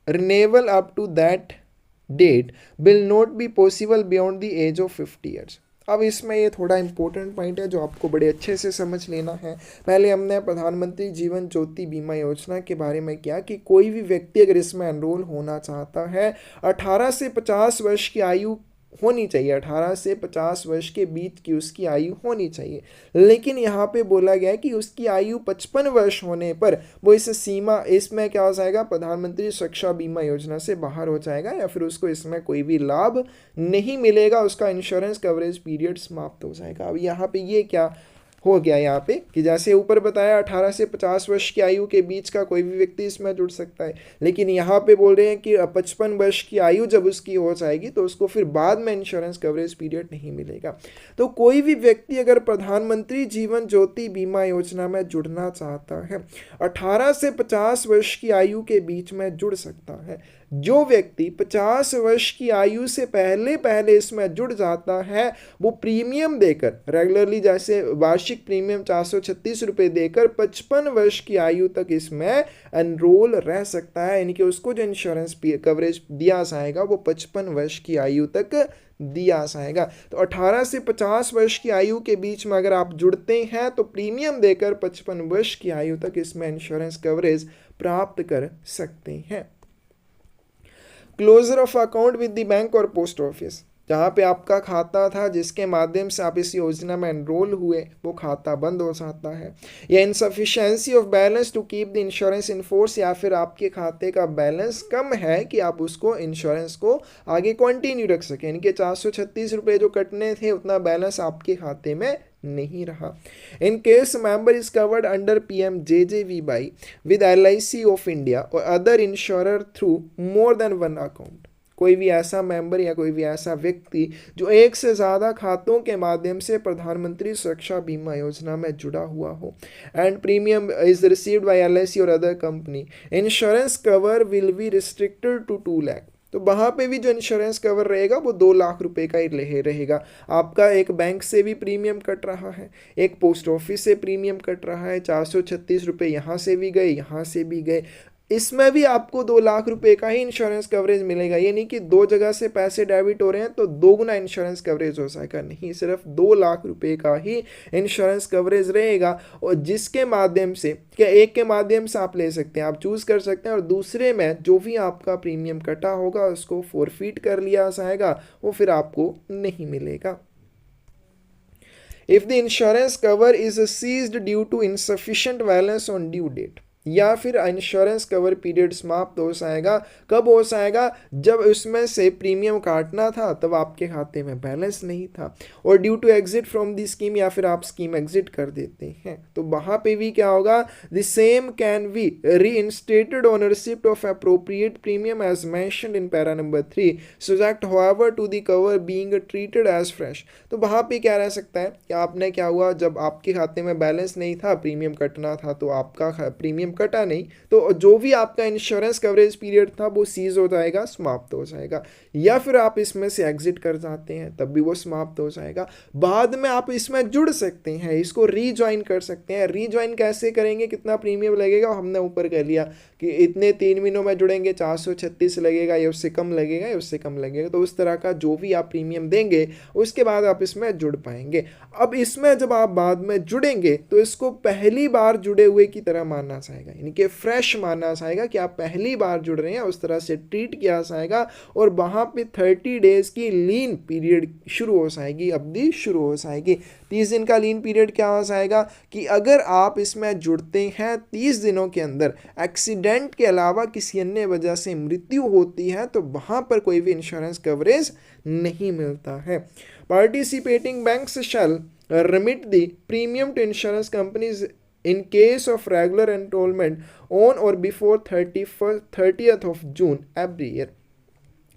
renewal up to that date will not be possible beyond the age of 50 years. अब इसमें ये थोड़ा इंपॉर्टेंट पॉइंट है जो आपको बड़े अच्छे से समझ लेना है। पहले हमने प्रधानमंत्री जीवन ज्योति बीमा योजना के बारे में किया कि कोई भी व्यक्ति अगर इसमें एनरोल होना चाहता है 18 से 50 वर्ष की आयु होनी चाहिए, 18 से 50 वर्ष के बीच की उसकी आयु होनी चाहिए। लेकिन यहाँ पे बोला गया है कि उसकी आयु 55 वर्ष होने पर वो इस सीमा, इसमें क्या हो जाएगा, प्रधानमंत्री सुरक्षा बीमा योजना से बाहर हो जाएगा, या फिर उसको इसमें कोई भी लाभ नहीं मिलेगा, उसका इंश्योरेंस कवरेज पीरियड समाप्त हो जाएगा। अब यहाँ पे ये क्या हो गया यहाँ पे कि जैसे ऊपर बताया 18 से 50 वर्ष की आयु के बीच का कोई भी व्यक्ति इसमें जुड़ सकता है, लेकिन यहाँ पे बोल रहे हैं कि 55 वर्ष की आयु जब उसकी हो जाएगी तो उसको फिर बाद में इंश्योरेंस कवरेज पीरियड नहीं मिलेगा। तो कोई भी व्यक्ति अगर प्रधानमंत्री जीवन ज्योति बीमा योजना में जुड़ना चाहता है, 18 से 50 वर्ष की आयु के बीच में जुड़ सकता है। जो व्यक्ति 50 वर्ष की आयु से पहले पहले इसमें जुड़ जाता है वो प्रीमियम देकर, रेगुलरली जैसे वार्षिक प्रीमियम 436 रुपये देकर 55 वर्ष की आयु तक इसमें एनरोल रह सकता है, यानी कि उसको जो इंश्योरेंस कवरेज दिया जाएगा वो 55 वर्ष की आयु तक दिया जाएगा। तो 18 से 50 वर्ष की आयु के बीच में अगर आप जुड़ते हैं तो प्रीमियम देकर 55 वर्ष की आयु तक इसमें इंश्योरेंस कवरेज प्राप्त कर सकते हैं। Closure of account with the bank और पोस्ट ऑफिस, जहाँ पे आपका खाता था जिसके माध्यम से आप इस योजना में एनरोल हुए वो खाता बंद हो जाता है, या insufficiency of balance to keep the insurance in force, या फिर आपके खाते का बैलेंस कम है कि आप उसको इंश्योरेंस को आगे कंटिन्यू रख सकें, यानी कि 436 रुपये जो कटने थे उतना बैलेंस आपके खाते में नहीं रहा। In case member is covered under PMJJBY with LIC of India और other insurer through more than one account, कोई भी ऐसा मेंबर या कोई भी ऐसा व्यक्ति जो एक से ज़्यादा खातों के माध्यम से प्रधानमंत्री सुरक्षा बीमा योजना में जुड़ा हुआ हो, and premium is received by LIC और other company, insurance cover will be restricted to 2 lakh. तो वहाँ पे भी जो इंश्योरेंस कवर रहेगा वो 2 लाख रुपए का ही रहेगा। आपका एक बैंक से भी प्रीमियम कट रहा है, एक पोस्ट ऑफिस से प्रीमियम कट रहा है, 436 रुपये यहाँ से भी गए, यहाँ से भी गए, इसमें भी आपको 2 लाख रुपए का ही इंश्योरेंस कवरेज मिलेगा। ये नहीं कि 2 जगह से पैसे डेबिट हो रहे हैं तो 2 गुना इंश्योरेंस कवरेज हो जाएगा, नहीं, सिर्फ 2 लाख रुपए का ही इंश्योरेंस कवरेज रहेगा, और जिसके माध्यम से, क्या एक के माध्यम से आप ले सकते हैं, आप चूज कर सकते हैं, और दूसरे में जो भी आपका प्रीमियम कटा होगा उसको फोरफीट कर लिया जाएगा, वो फिर आपको नहीं मिलेगा। If the insurance cover is ceased due to insufficient balance on due date, या फिर इंश्योरेंस कवर पीरियड समाप्त हो जाएगा, कब हो जाएगा, जब उसमें से प्रीमियम काटना था तब आपके खाते में बैलेंस नहीं था, और due to exit from the scheme, या फिर आप स्कीम एग्जिट कर देते हैं, तो वहाँ पे भी क्या होगा, the same can be reinstated on receipt of appropriate premium as mentioned in para number 3 subject however to the cover being treated as fresh. तो वहाँ पे क्या रह सकता है कि आपने क्या हुआ, जब आपके खाते में बैलेंस नहीं था, प्रीमियम कटना था, तो आपका प्रीमियम कटा नहीं, तो जो भी आपका इंश्योरेंस कवरेज पीरियड था वो सीज हो जाएगा, समाप्त हो जाएगा, या फिर आप इसमें से एग्जिट कर जाते हैं तब भी वो समाप्त हो जाएगा। बाद में आप इसमें जुड़ सकते हैं, इसको रीज्वाइन कर सकते हैं। रीज्वाइन कैसे करेंगे, कितना प्रीमियम लगेगा, हमने ऊपर कह लिया कि इतने 3 महीनों में जुड़ेंगे 436 लगेगा, या उससे कम लगेगा, या उससे कम लगेगा, तो उस तरह का जो भी आप प्रीमियम देंगे उसके बाद आप इसमें जुड़ पाएंगे। अब इसमें जब आप बाद में जुड़ेंगे तो इसको पहली बार जुड़े हुए की तरह मानना चाहिए, यानी कि फ्रेश माना जाएगा कि आप पहली बार जुड़ रहे हैं, उस तरह से ट्रीट किया जाएगा, और वहां पे 30 डेज की लीन पीरियड शुरू हो जाएगी, अवधि शुरू हो जाएगी। 30 दिन का लीन पीरियड क्या हो जाएगा कि अगर आप इसमें जुड़ते हैं 30 दिनों के अंदर एक्सीडेंट के अलावा किसी अन्य वजह से मृत्यु होती है तो वहां पर कोई भी इंश्योरेंस कवरेज नहीं मिलता है। Participating banks shall remit the premium to insurance companies in case of regular enrollment on or before 30th of June every year।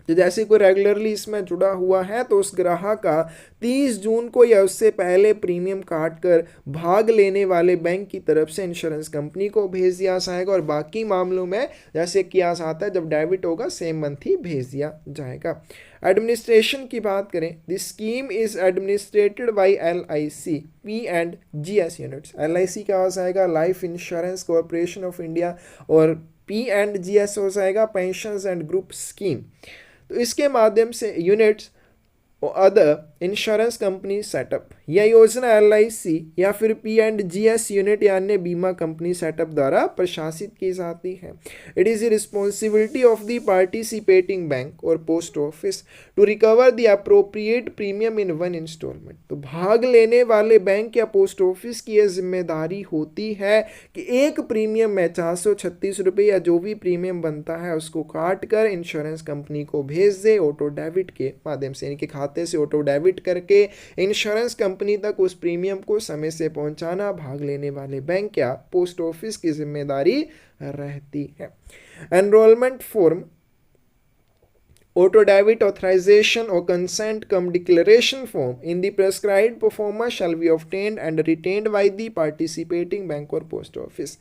तो जैसे कोई रेगुलरली इसमें जुड़ा हुआ है तो उस ग्राहक का 30 जून को या उससे पहले प्रीमियम काट कर भाग लेने वाले बैंक की तरफ से इंश्योरेंस कंपनी को भेज दिया जाएगा, और बाकी मामलों में जैसे किया जाता है जब डेबिट होगा सेम मंथ ही भेज दिया जाएगा। एडमिनिस्ट्रेशन की बात करें, the scheme is administered by LIC P&GS units. LIC क्या हो जाएगा, life insurance corporation of India, और P&GS हो जाएगा पेंशंस एंड ग्रुप स्कीम। तो इसके माध्यम से यूनिट्स और अदर इंश्योरेंस कंपनी सेटअप। यह योजना LIC या फिर P&GS यूनिट या अन्य बीमा कंपनी सेटअप द्वारा प्रशासित की जाती है। It is the responsibility of the participating bank और post office to recover the appropriate premium in one instalment. तो भाग लेने वाले बैंक या पोस्ट ऑफिस की यह जिम्मेदारी होती है कि एक प्रीमियम में 436 रुपये या जो भी प्रीमियम बनता है उसको काट कर इंश्योरेंस कंपनी को भेज दे ऑटो डेबिट के माध्यम से, इनके खाते से ऑटो डेबिट करके इंश्योरेंस कंपनी तक उस प्रीमियम को समय से पहुंचाना भाग लेने वाले बैंक या पोस्ट ऑफिस की जिम्मेदारी रहती है। Enrolment form, auto debit authorization or consent cum declaration form in the prescribed performer shall be obtained and retained by the participating bank or post office।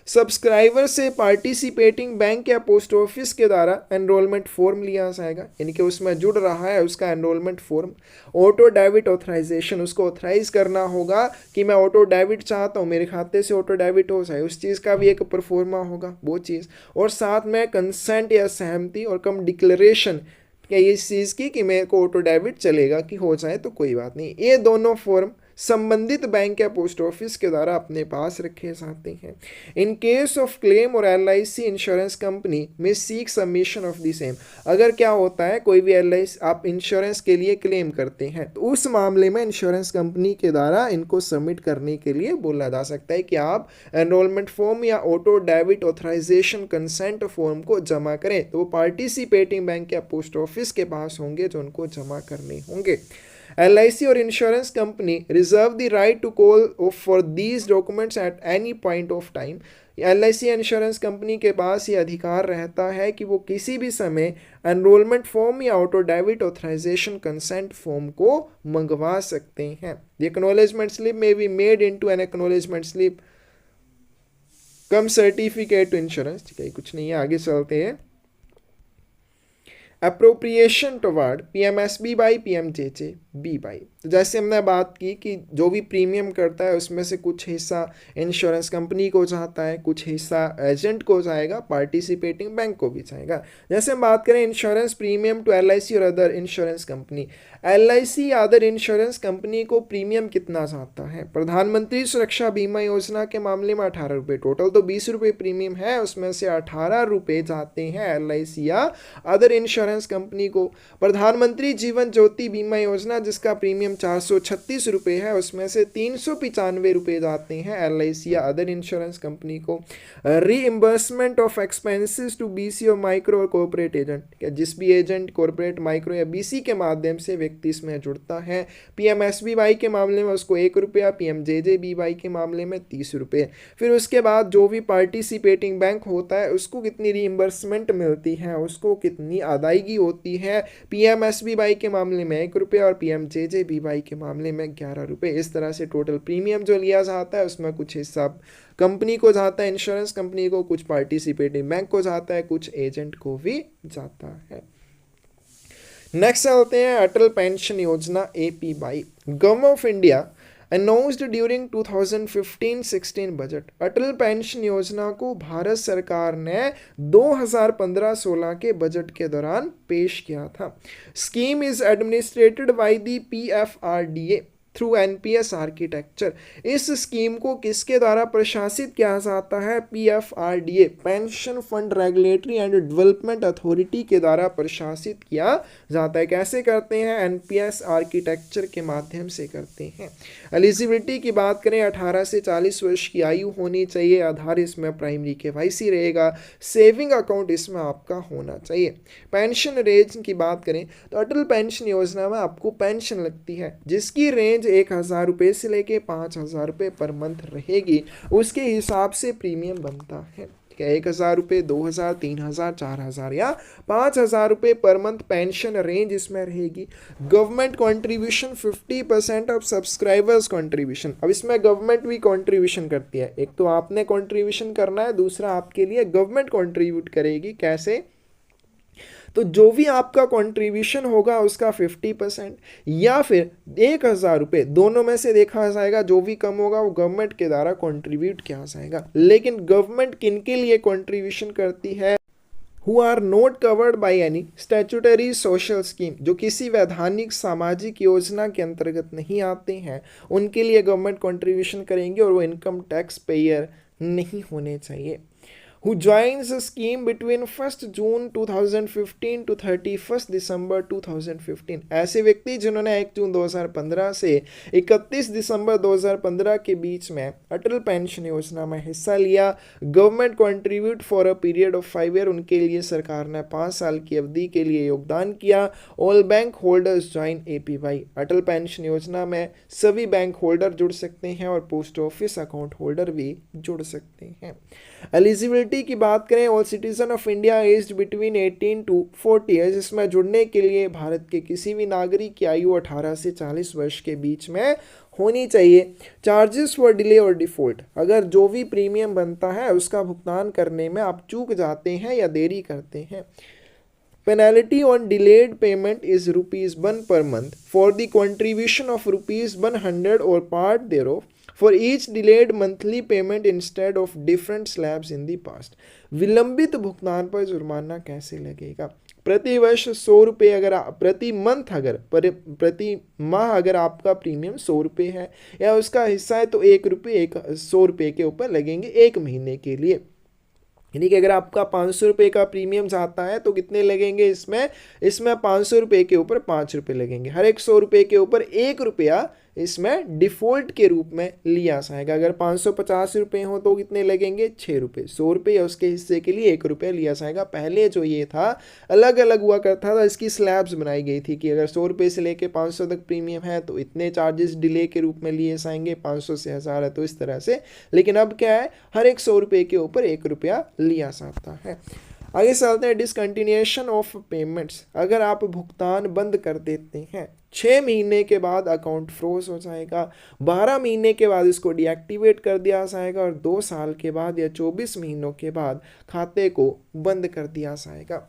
Subscriber से पार्टिसिपेटिंग बैंक या post office के द्वारा enrolment form लिया जाएगा, इनके उसमें जुड़ रहा है उसका enrolment form. Auto debit authorisation, उसको ऑथराइज करना होगा कि मैं ऑटो डेबिट चाहता हूँ, मेरे खाते से ऑटो डेबिट हो जाए, उस चीज़ का भी एक परफॉर्मा होगा वो चीज़। और साथ में कंसेंट या सहमति और कम डिक्लेरेशन क्या इस चीज़ की कि मेरे को ऑटो डेबिट चलेगा कि हो जाए तो कोई बात नहीं। ये दोनों फॉर्म संबंधित बैंक या पोस्ट ऑफिस के द्वारा अपने पास रखे जाते हैं। इन केस ऑफ क्लेम और LIC insurance company may seek submission of the same. अगर क्या होता है कोई भी LIC आप इंश्योरेंस के लिए क्लेम करते हैं तो उस मामले में इंश्योरेंस कंपनी के द्वारा इनको सबमिट करने के लिए बोला जा सकता है कि आप एनरोलमेंट फॉर्म या auto debit authorisation consent form को जमा करें। तो वो पार्टिसिपेटिंग बैंक या पोस्ट ऑफिस के पास होंगे जो उनको जमा करने होंगे। LIC और insurance company reserve the right to call for these documents at any point of time. LIC insurance company के पास ये अधिकार रहता है कि वो किसी भी समय एनरोलमेंट फॉर्म या auto debit authorisation consent form को मंगवा सकते हैं। The acknowledgement slip may be made into an acknowledgement slip cum certificate to insurance. ठीक है, कुछ नहीं है, आगे चलते हैं। अप्रोप्रिएशन टुवर्ड PMSB बाई PMJJB बाई। तो जैसे हमने बात की कि जो भी प्रीमियम करता है उसमें से कुछ हिस्सा इंश्योरेंस कंपनी को जाता है, कुछ हिस्सा एजेंट को जाएगा, पार्टिसिपेटिंग बैंक को भी जाएगा। जैसे हम बात करें इंश्योरेंस प्रीमियम टू LIC और अदर इंश्योरेंस कंपनी। LIC या अदर इंश्योरेंस कंपनी को प्रीमियम कितना जाता है? प्रधानमंत्री सुरक्षा बीमा योजना के मामले में 18 रुपये, टोटल तो 20 रुपये प्रीमियम है, उसमें से 18 रुपये जाते हैं LIC या अदर इंश्योरेंस कंपनी को। प्रधानमंत्री जीवन ज्योति बीमा योजना जिसका प्रीमियम 436 रुपये है, उसमें से 395 रुपये जाते हैं LIC या अदर इंश्योरेंस कंपनी को। Reimbursement of expenses to BC और माइक्रो और कॉर्पोरेट एजेंट, क्या जिस भी एजेंट कॉर्पोरेट, माइक्रो या BC के माध्यम से व्यक्ति इसमें जुड़ता है। PMSBY के मामले में उसको 1 रुपया, PMJJBY के मामले में 30 रुपये। फिर उसके बाद जो भी पार्टिसिपेटिंग बैंक होता है उसको कितनी रीइंबर्समेंट मिलती है, उसको कितनी अदायगी होती है। PMSBY के मामले में 1 रुपया और PMJJBY के मामले में 11 रुपये। इस तरह से टोटल प्रीमियम जो लिया जाता है उसमें कुछ हिस्सा कंपनी को जाता है, इंश्योरेंस कंपनी को, कुछ पार्टिसिपेटिंग बैंक को जाता है, कुछ एजेंट को भी जाता है। नेक्स्ट आते हैं अटल पेंशन योजना APY। Government of India announced during 2015-16 budget. Atal pension योजना को भारत सरकार ने 2015-16 के बजट के दौरान पेश किया था। Scheme is administered by the PFRDA through NPS architecture. इस स्कीम को किसके द्वारा प्रशासित किया जाता है? PFRDA pension fund regulatory and development authority के द्वारा प्रशासित किया जाता है। कैसे करते हैं? NPS आर्किटेक्चर के माध्यम से करते हैं। एलिजिबिलिटी की बात करें 18 से 40 वर्ष की आयु होनी चाहिए, आधार इसमें प्राइमरी KYC रहेगा, सेविंग अकाउंट इसमें आपका होना चाहिए। पेंशन रेंज की बात करें तो अटल पेंशन योजना में आपको पेंशन लगती है जिसकी रेंज 1,000 रुपये से लेके 5,000 रुपये पर मंथ रहेगी, उसके हिसाब से प्रीमियम बनता है। 1,000 रुपये, 2,000, 3,000, 4,000 या 5,000 रुपये पर मंथ पेंशन रेंज इसमें रहेगी। Government contribution 50% of subscribers contribution. अब इसमें गवर्नमेंट भी कंट्रीब्यूशन करती है, एक तो आपने कंट्रीब्यूशन करना है, दूसरा आपके लिए गवर्नमेंट कंट्रीब्यूट करेगी। कैसे? तो जो भी आपका कंट्रीब्यूशन होगा उसका 50% या फिर 1,000 रुपये, दोनों में से देखा जाएगा, जो भी कम होगा वो गवर्नमेंट के द्वारा कंट्रीब्यूट किया जाएगा। लेकिन गवर्नमेंट किन के लिए कंट्रीब्यूशन करती है? Who are not covered by any statutory social scheme, जो किसी वैधानिक सामाजिक योजना के अंतर्गत नहीं आते हैं, उनके लिए गवर्नमेंट कंट्रीब्यूशन करेंगे और वो इनकम टैक्स पेयर नहीं होने चाहिए। Who joins the scheme between 1st June 2015 to 31st December 2015, ऐसे व्यक्ति जिन्होंने 1 जून 2015 से 31 दिसंबर 2015 के बीच में अटल पेंशन योजना में हिस्सा लिया। Government contribute for a period of 5 year, उनके लिए सरकार ने 5 साल की अवधि के लिए योगदान किया। All bank holders join APY, Atal pension योजना में सभी बैंक होल्डर जुड़ सकते हैं और पोस्ट ऑफिस अकाउंट होल्डर भी जुड़ सकते हैं। एलिजिबिलिटी की बात करें, all citizen of India aged between 18 to 40 years, इसमें जुड़ने के लिए भारत के किसी भी नागरिक की आयु 18 से 40 वर्ष के बीच में होनी चाहिए। चार्जेस फॉर डिले और डिफॉल्ट, अगर जो भी प्रीमियम बनता है उसका भुगतान करने में आप चूक जाते हैं या देरी करते हैं। Penalty on delayed payment is ₹1 per month for the contribution of ₹100 or part thereof for each delayed monthly payment instead of different slabs in the past। विलंबित भुगतान पर जुर्माना कैसे लगेगा? प्रति वर्ष 100 रुपये, अगर प्रति मंथ, अगर प्रति माह अगर आपका प्रीमियम 100 रुपये है या उसका हिस्सा है तो 1 रुपये 100 रुपये के ऊपर लगेंगे 1 महीने के लिए। यानी कि अगर आपका 500 रुपये का प्रीमियम जाता है तो कितने लगेंगे इसमें 500 रुपये के ऊपर 5 रुपये लगेंगे। हर एक 100 रुपये के ऊपर 1 रुपया इसमें डिफ़ॉल्ट के रूप में लिया जाएगा। अगर 550 रुपये हो तो कितने लगेंगे 6 रुपये। 100 रुपये या उसके हिस्से के लिए 1 रुपया लिया जाएगा। पहले जो ये था अलग अलग हुआ करता था, इसकी स्लैब्स बनाई गई थी कि अगर 100 रुपये से लेके 500 तक प्रीमियम है तो इतने चार्जेस डिले के रूप में लिए जाएंगे, 500 से 1000 है तो इस तरह से। लेकिन अब क्या है, हर एक 100 रुपये के ऊपर 1 रुपया लिया जाता है। आगे चलते हैं, डिसकंटिन्यूएशन ऑफ पेमेंट्स, अगर आप भुगतान बंद कर देते हैं 6 महीने के बाद अकाउंट फ्रोज हो जाएगा, 12 महीने के बाद इसको डीएक्टिवेट कर दिया जाएगा और 2 साल के बाद या 24 महीनों के बाद खाते को बंद कर दिया जाएगा।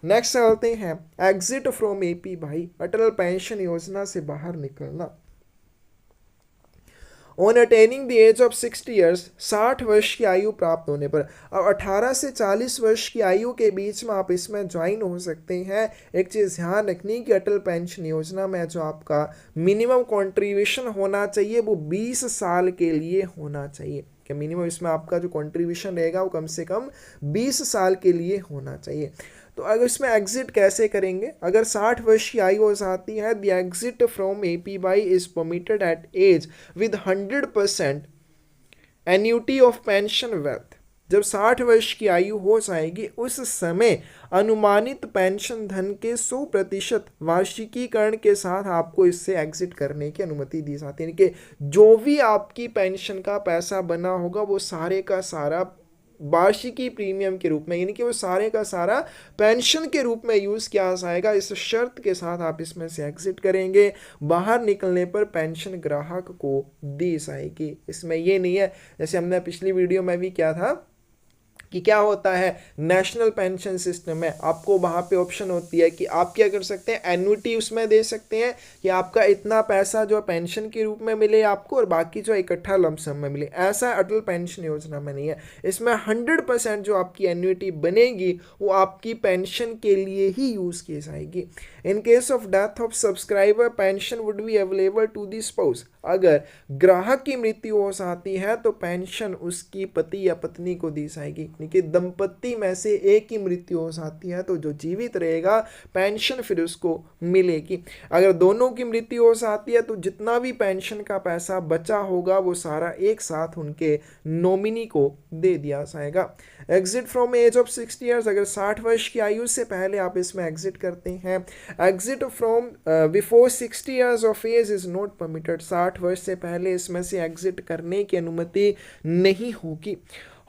नेक्स्ट चलते हैं, exit from APY, Atal pension Yojana से बाहर निकलना। On attaining the age of 60 years, 60 वर्ष की आयु प्राप्त होने पर, अब 18 से 40 वर्ष की आयु के बीच में आप इसमें ज्वाइन हो सकते हैं। एक चीज़ ध्यान रखनी कि अटल पेंशन योजना में जो आपका मिनिमम कंट्रीब्यूशन होना चाहिए वो 20 साल के लिए होना चाहिए। कि मिनिमम इसमें आपका जो कंट्रीब्यूशन रहेगा वो कम से कम 20 साल के लिए होना चाहिए। तो अगर इसमें एग्जिट कैसे करेंगे, अगर 60 वर्ष की आयु हो जाती है, the exit from APY is permitted at age with 100% annuity of pension wealth. जब 60 वर्ष की आयु हो जाएगी उस समय अनुमानित पेंशन धन के 100% वार्षिकीकरण के साथ आपको इससे एग्जिट करने की अनुमति दी जाती है। यानी कि जो भी आपकी पेंशन का पैसा बना होगा वो सारे का सारा वार्षिकी प्रीमियम के रूप में, यानी कि वो सारे का सारा पेंशन के रूप में यूज़ किया जाएगा। इस शर्त के साथ आप इसमें से एग्जिट करेंगे। बाहर निकलने पर पेंशन ग्राहक को दी जाएगी। इसमें ये नहीं है, जैसे हमने पिछली वीडियो में भी किया था कि क्या होता है नेशनल पेंशन सिस्टम में, आपको वहाँ पे ऑप्शन होती है कि आप क्या कर सकते हैं, एन्युटी उसमें दे सकते हैं कि आपका इतना पैसा जो पेंशन के रूप में मिले आपको और बाकी जो इकट्ठा लमसम में मिले। ऐसा अटल पेंशन योजना में नहीं है। इसमें 100% जो आपकी एन्युटी बनेगी वो आपकी पेंशन के लिए ही यूज़ की जाएगी। In case of death of subscriber pension would be available to the spouse, अगर ग्राहक की मृत्यु हो जाती है तो पेंशन उसकी पति या पत्नी को दी जाएगी। कि दंपत्ति में से एक की मृत्यु हो जाती है तो जो जीवित रहेगा पेंशन फिर उसको मिलेगी। अगर दोनों की मृत्यु हो जाती है तो जितना भी पेंशन का पैसा बचा होगा वो सारा एक साथ उनके नॉमिनी को दे दिया जाएगा। Exit from age of 60 years, अगर 60 वर्ष की आयु से पहले आप इसमें एग्जिट करते हैं। Exit from before 60 years of age is not permitted, 60 वर्ष से पहले इसमें से एग्जिट करने की अनुमति नहीं होगी।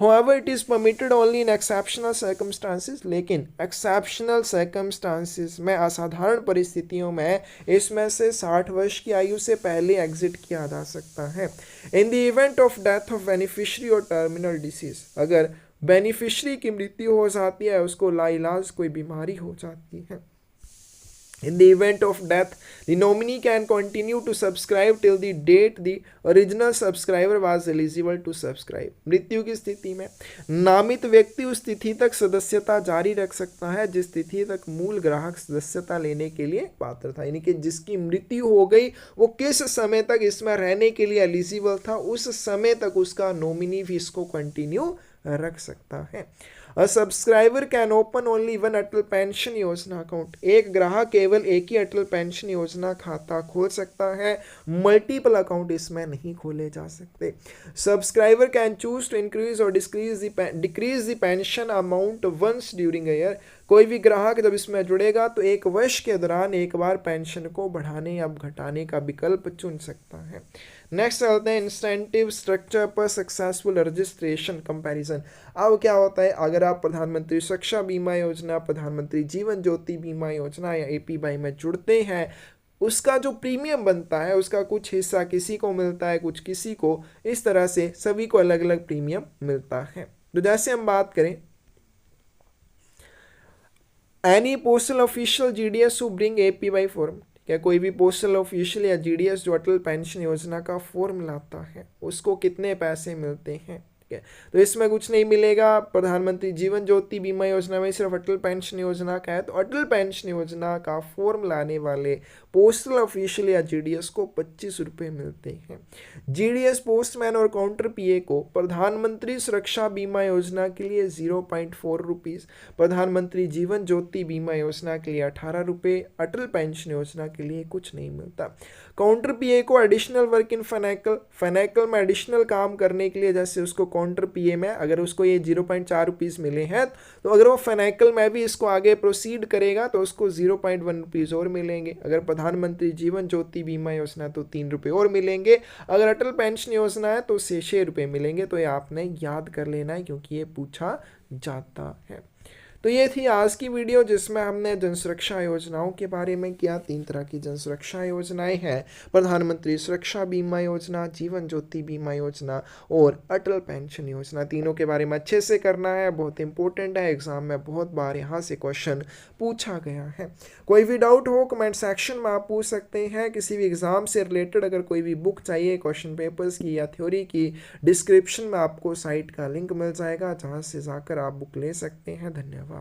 However, it is permitted only in exceptional circumstances, लेकिन exceptional circumstances में, असाधारण परिस्थितियों में इसमें से 60 वर्ष की आयु से पहले एग्जिट किया जा सकता है। In the event of death of beneficiary or terminal disease, अगर बेनिफिशरी की मृत्यु हो जाती है, उसको लाइलाज कोई बीमारी हो जाती है, In the event of death, the nominee can continue to subscribe till the date the original subscriber was eligible to subscribe. मृत्यु की स्थिति में नामित व्यक्ति उस तिथि तक सदस्यता जारी रख सकता है जिस तिथि तक मूल ग्राहक सदस्यता लेने के लिए पात्र था, यानी कि जिसकी मृत्यु हो गई वो किस समय तक इसमें रहने के लिए एलिजिबल था, उस समय तक उसका नॉमिनी भी इसको कंटिन्यू रख सकता है। A subscriber can open only one Atal pension योजना अकाउंट। एक ग्राहक केवल एक ही अटल पेंशन योजना खाता खोल सकता है, मल्टीपल अकाउंट इसमें नहीं खोले जा सकते। Subscriber can choose to increase और decrease the pension amount once during a year. कोई भी ग्राहक जब इसमें जुड़ेगा तो एक वर्ष के दौरान एक बार पेंशन को बढ़ाने या घटाने का विकल्प चुन सकता है। नेक्स्ट चलते हैं इंसेंटिव स्ट्रक्चर पर सक्सेसफुल रजिस्ट्रेशन कंपैरिजन। अब क्या होता है, अगर आप प्रधानमंत्री सुरक्षा बीमा योजना, प्रधानमंत्री जीवन ज्योति बीमा योजना या एपीवाई में जुड़ते हैं, उसका जो प्रीमियम बनता है उसका कुछ हिस्सा किसी को मिलता है, कुछ किसी को, इस तरह से सभी को अलग अलग प्रीमियम मिलता है। तो जैसे हम बात करें any postal official GDS who bring APY form, क्या कोई भी पोस्टल ऑफिशियल या जीडीएस जो अटल पेंशन योजना का फॉर्म लाता है उसको कितने पैसे मिलते हैं, ठीक है। तो इसमें कुछ नहीं मिलेगा। प्रधानमंत्री जीवन ज्योति बीमा योजना में सिर्फ अटल पेंशन योजना का है, तो अटल पेंशन योजना का फॉर्म लाने वाले पोस्टल ऑफिशियल या जीडीएस को 25 रुपये मिलते हैं। जीडीएस पोस्टमैन और काउंटर पीए को प्रधानमंत्री सुरक्षा बीमा योजना के लिए 0.4 रुपीज़, प्रधानमंत्री जीवन ज्योति बीमा योजना के लिए 18 रुपये, अटल पेंशन योजना के लिए कुछ नहीं मिलता। काउंटर पीए को एडिशनल वर्क इन फाइनेकल में एडिशनल काम करने के लिए, जैसे उसको काउंटर पीए में अगर उसको ये 0.4 रुपीज़ मिले हैं, तो अगर वो फाइनेकल में भी इसको आगे प्रोसीड करेगा तो उसको 0.1 रुपीज़ और मिलेंगे। अगर प्रधानमंत्री जीवन ज्योति बीमा योजना तो 3 रुपये और मिलेंगे। अगर अटल पेंशन योजना है तो 6 रुपये मिलेंगे। तो ये आपने याद कर लेना है क्योंकि ये पूछा जाता है। तो ये थी आज की वीडियो जिसमें हमने जन सुरक्षा योजनाओं के बारे में किया। 3 तरह की जन सुरक्षा योजनाएं हैं, प्रधानमंत्री सुरक्षा बीमा योजना, जीवन ज्योति बीमा योजना और अटल पेंशन योजना। तीनों के बारे में अच्छे से करना है, बहुत इंपॉर्टेंट है, एग्जाम में बहुत बार यहाँ से क्वेश्चन पूछा गया है। कोई भी डाउट हो कमेंट सेक्शन में आप पूछ सकते हैं। किसी भी एग्जाम से रिलेटेड अगर कोई भी बुक चाहिए क्वेश्चन पेपर्स की या थ्योरी की, डिस्क्रिप्शन में आपको साइट का लिंक मिल जाएगा जहाँ से जाकर आप बुक ले सकते हैं। धन्यवाद।